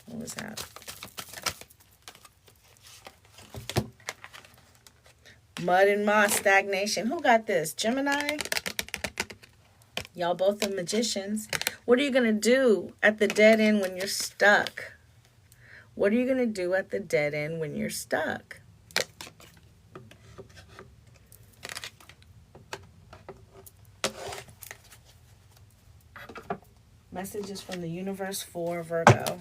What was that? Mud and moss, stagnation. Who got this? Gemini? Y'all both are magicians. What are you going to do at the dead end when you're stuck? What are you going to do at the dead end when you're stuck? Messages from the universe for Virgo.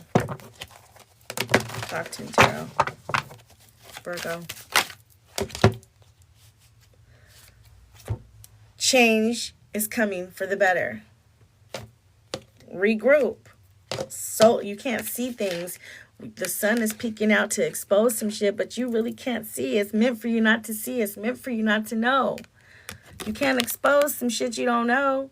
Talk to me, Tarot. Virgo. Change is coming for the better. Regroup. So you can't see things. The sun is peeking out to expose some shit, but you really can't see. It's meant for you not to see. It's meant for you not to know. You can't expose some shit you don't know.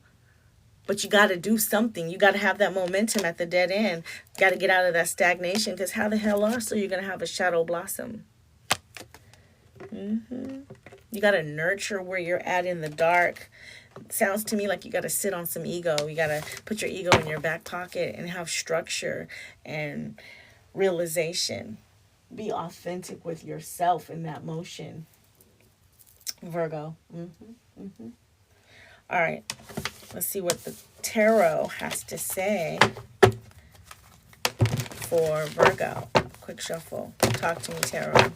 But you got to do something. You got to have that momentum at the dead end. You got to get out of that stagnation, because how the hell else are you going to have a shadow blossom? You got to nurture where you're at in the dark. It sounds to me like you got to sit on some ego. You got to put your ego in your back pocket and have structure and realization. Be authentic with yourself in that motion. Virgo. All right. Let's see what the tarot has to say for Virgo. Quick shuffle. Talk to me, tarot.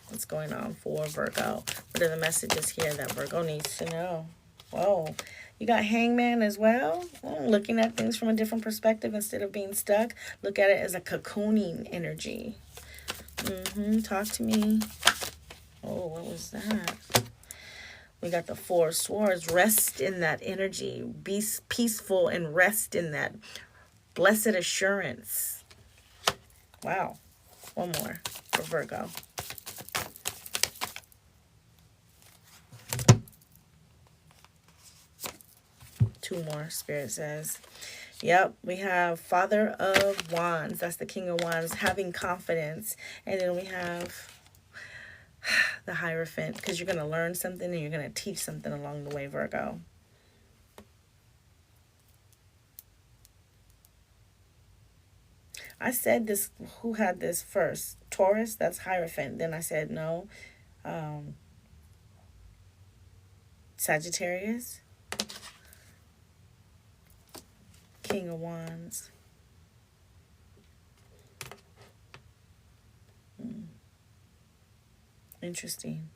What's going on for Virgo? What are the messages here that Virgo needs to know? Whoa. You got Hangman as well. Looking at things from a different perspective instead of being stuck. Look at it as a cocooning energy. Talk to me. Oh, what was that? We got the Four of Swords. Rest in that energy. Be peaceful and rest in that. Blessed assurance. Wow. One more for Virgo. Two more, Spirit says. Yep, we have Father of Wands. That's the King of Wands. Having confidence. And then we have the Hierophant, because you're going to learn something and you're going to teach something along the way, Virgo. I said this, who had this first? Taurus, that's Hierophant. Then I said no. Sagittarius. King of Wands. Interesting.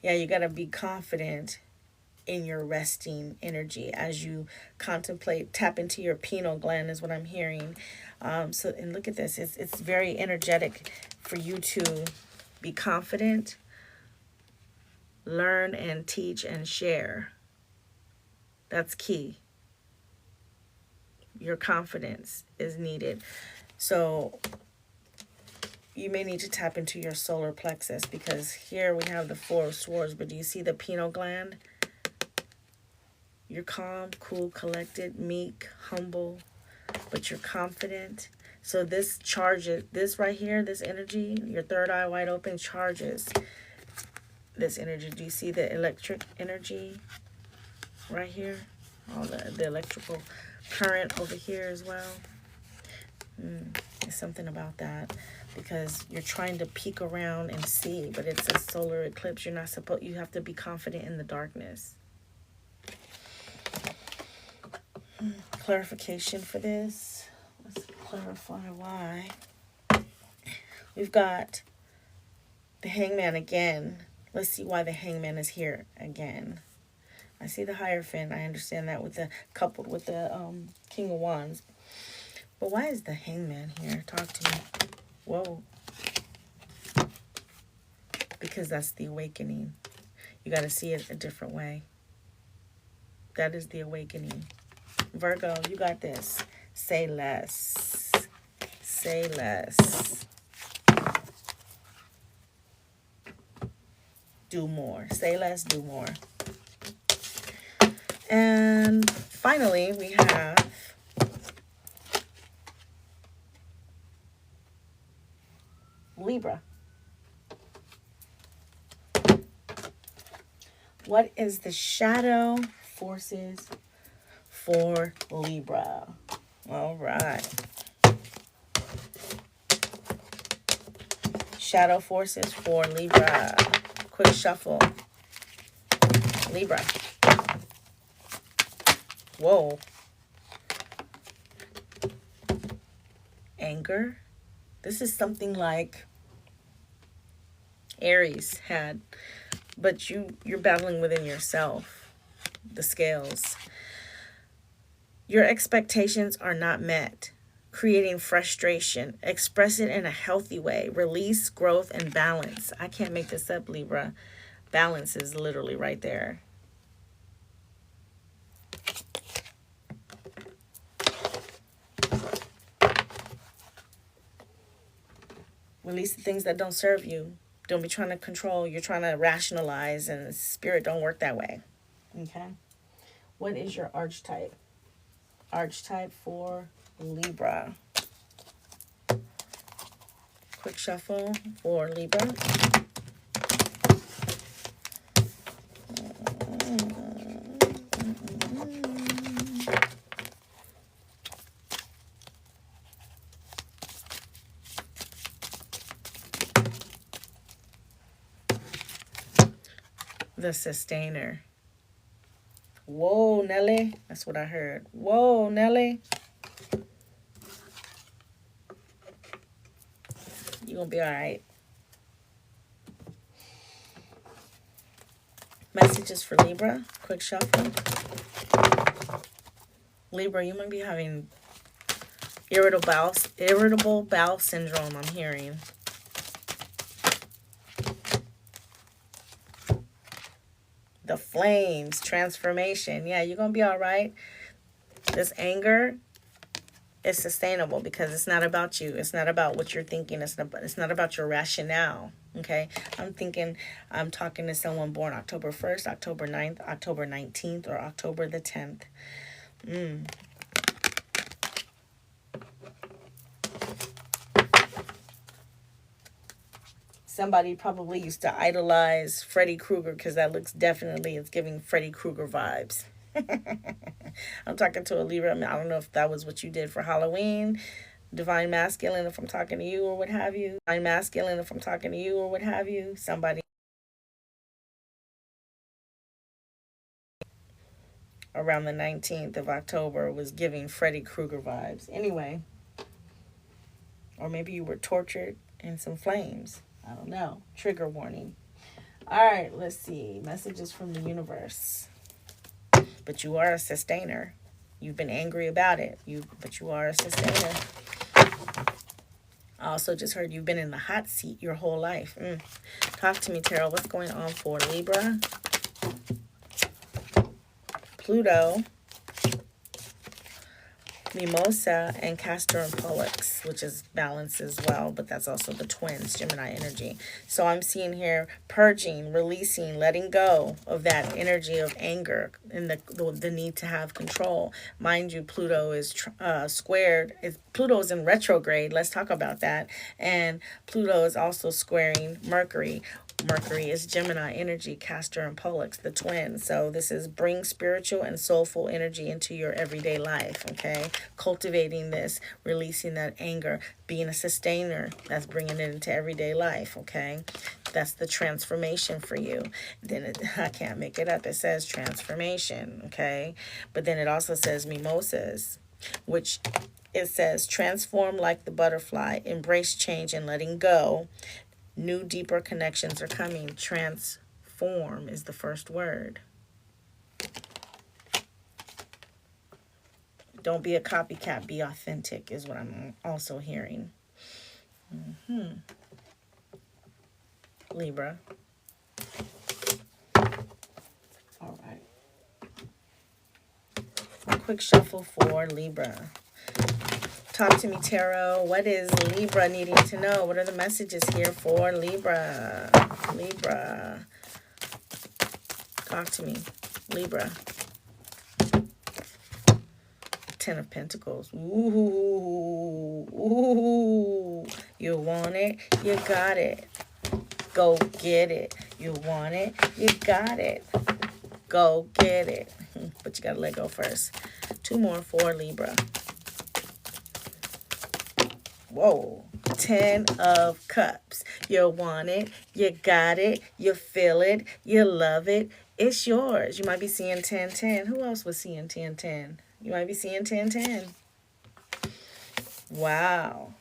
Yeah, you got to be confident in your resting energy as you contemplate. Tap into your pineal gland is what I'm hearing. And look at this. It's very energetic for you to be confident, learn and teach and share. That's key. Your confidence is needed. So you may need to tap into your solar plexus, because here we have the Four of Swords, but do you see the pineal gland? You're calm, cool, collected, meek, humble, but you're confident. So this charges, this right here, this energy, your third eye wide open, charges this energy. Do you see the electric energy right here? All the electrical current over here as well. There's something about that, because you're trying to peek around and see, but it's a solar eclipse. You're not supposed, you have to be confident in the darkness. Clarification for this. Let's clarify why. We've got the Hangman again. Let's see why the Hangman is here again. I see the Hierophant. I understand that with the coupled with the King of Wands. But why is the Hangman here? Talk to me. Whoa. Because that's the awakening. You got to see it a different way. That is the awakening. Virgo, you got this. Say less. Say less. Do more. Say less, do more. And finally, we have Libra. What is the shadow forces for Libra? All right. shadow forces for Libra. Quick shuffle. Libra. Whoa. Anger. This is something like Aries had, but you're battling within yourself. The scales. Your expectations are not met, creating frustration. Express it in a healthy way. Release, growth, and balance. I can't make this up, Libra. Balance is literally right there. Release the things that don't serve you. Don't be trying to control. You're trying to rationalize, and spirit don't work that way. Okay? What is your archetype? Archetype for Libra. Quick shuffle for Libra. The sustainer. Whoa, Nelly. That's what I heard. Whoa, Nelly. You're going to be all right. Messages for Libra. Quick shuffle. Libra, you might be having irritable bowel syndrome, I'm hearing. The flames, transformation. Yeah, you're going to be all right. This anger is sustainable because it's not about you. It's not about what you're thinking. It's not about your rationale. Okay? I'm talking to someone born October 1st, October 9th, October 19th, or October the 10th. Somebody probably used to idolize Freddy Krueger because that looks definitely, it's giving Freddy Krueger vibes. I'm talking to a Libra. I don't know if that was what you did for Halloween. Divine masculine, if I'm talking to you or what have you. Divine masculine, if I'm talking to you or what have you. Somebody around the 19th of October was giving Freddy Krueger vibes. Anyway. Or maybe you were tortured in some flames. I don't know. Trigger warning. All right, let's see. Messages from the universe. But you are a sustainer. You've been angry about it. But you are a sustainer. I also just heard you've been in the hot seat your whole life. Talk to me, Tarot. What's going on for Libra? Pluto. Mimosa and Castor and Pollux, which is balance as well, but that's also the twins, Gemini energy. So I'm seeing here purging, releasing, letting go of that energy of anger and the need to have control. Mind you, Pluto is squared. Pluto is in retrograde. Let's talk about that. And Pluto is also squaring Mercury. Mercury is Gemini energy, Castor and Pollux, the twins. So this is bring spiritual and soulful energy into your everyday life, okay? Cultivating this, releasing that anger, being a sustainer. That's bringing it into everyday life, okay? That's the transformation for you. Then I can't make it up. It says transformation, okay? But then it also says mimosas, which it says transform like the butterfly, embrace change and letting go. New, deeper connections are coming. Transform is the first word. Don't be a copycat. Be authentic is what I'm also hearing. Libra. All right. A quick shuffle for Libra. Talk to me, Tarot. What is Libra needing to know? What are the messages here for Libra? Libra. Talk to me, Libra. Ten of Pentacles. Ooh. Ooh. You want it? You got it. Go get it. You want it? You got it. Go get it. But you got to let go first. Two more for Libra. Whoa. 10 of Cups. You want it. You got it. You feel it. You love it. It's yours. You might be seeing 10-10. Who else was seeing 10-10? You might be seeing 10-10. Wow.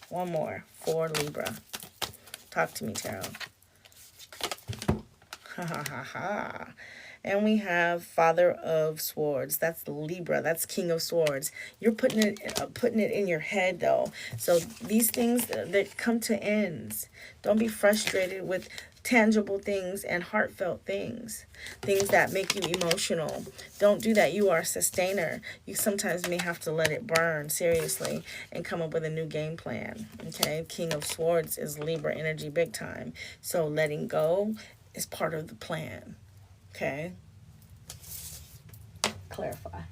One more. 4 Libra. Talk to me, Tarot. Ha ha ha ha. And we have Father of Swords. That's Libra. That's King of Swords. You're putting it in your head, though. So these things that come to ends. Don't be frustrated with tangible things and heartfelt things. Things that make you emotional. Don't do that. You are a sustainer. You sometimes may have to let it burn, seriously, and come up with a new game plan. Okay? King of Swords is Libra energy big time. So letting go is part of the plan. Okay. Clarify.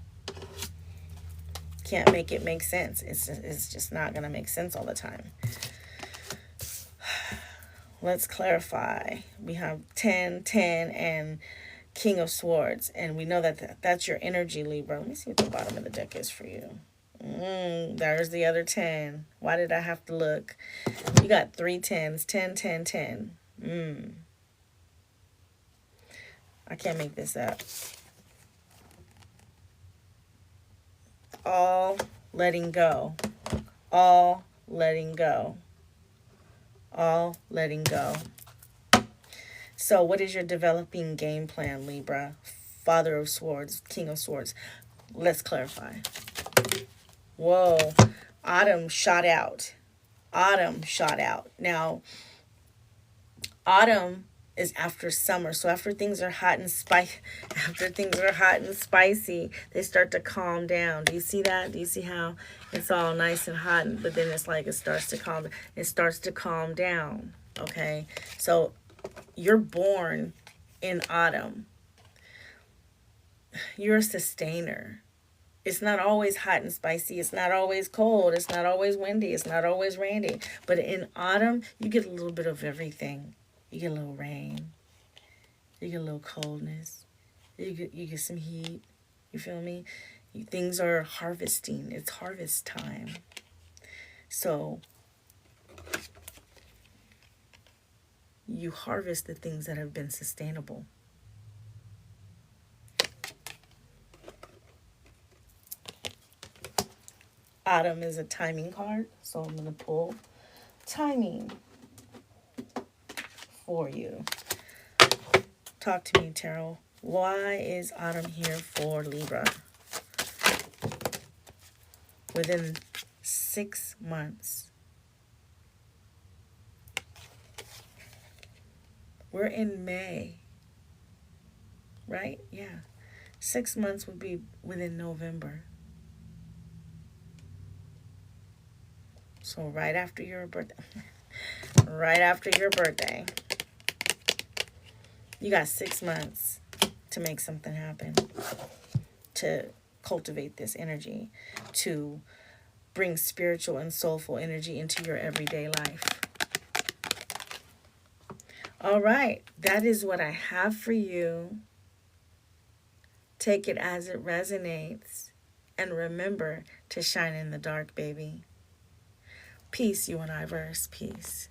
Can't make it make sense. It's just not going to make sense all the time. Let's clarify. We have 10, 10, and King of Swords. And we know that that's your energy, Libra. Let me see what the bottom of the deck is for you. There's the other 10. Why did I have to look? You got 3 10s. 10, 10, 10. I can't make this up. All letting go. All letting go. All letting go. So what is your developing game plan, Libra? Father of Swords, King of Swords. Let's clarify. Whoa. Autumn shot out. Autumn shot out. Now, autumn is after summer. So after things are hot and spicy, they start to calm down. Do you see that? Do you see how it's all nice and hot, but then it's like it starts to calm down. Okay? So you're born in autumn. You're a sustainer. It's not always hot and spicy. It's not always cold. It's not always windy. It's not always rainy. But in autumn, you get a little bit of everything. You get a little rain. You get a little coldness. You get some heat. You feel me? Things are harvesting. It's harvest time. So you harvest the things that have been sustainable. Autumn is a timing card, so I'm going to pull timing for you. Talk to me, Tarot. Why is autumn here for Libra? Within 6 months. We're in May. Right? Yeah. 6 months would be within November. So right after your birthday. Right after your birthday. You got 6 months to make something happen. To cultivate this energy. To bring spiritual and soulful energy into your everyday life. All right. That is what I have for you. Take it as it resonates. And remember to shine in the dark, baby. Peace, you and I verse. Peace.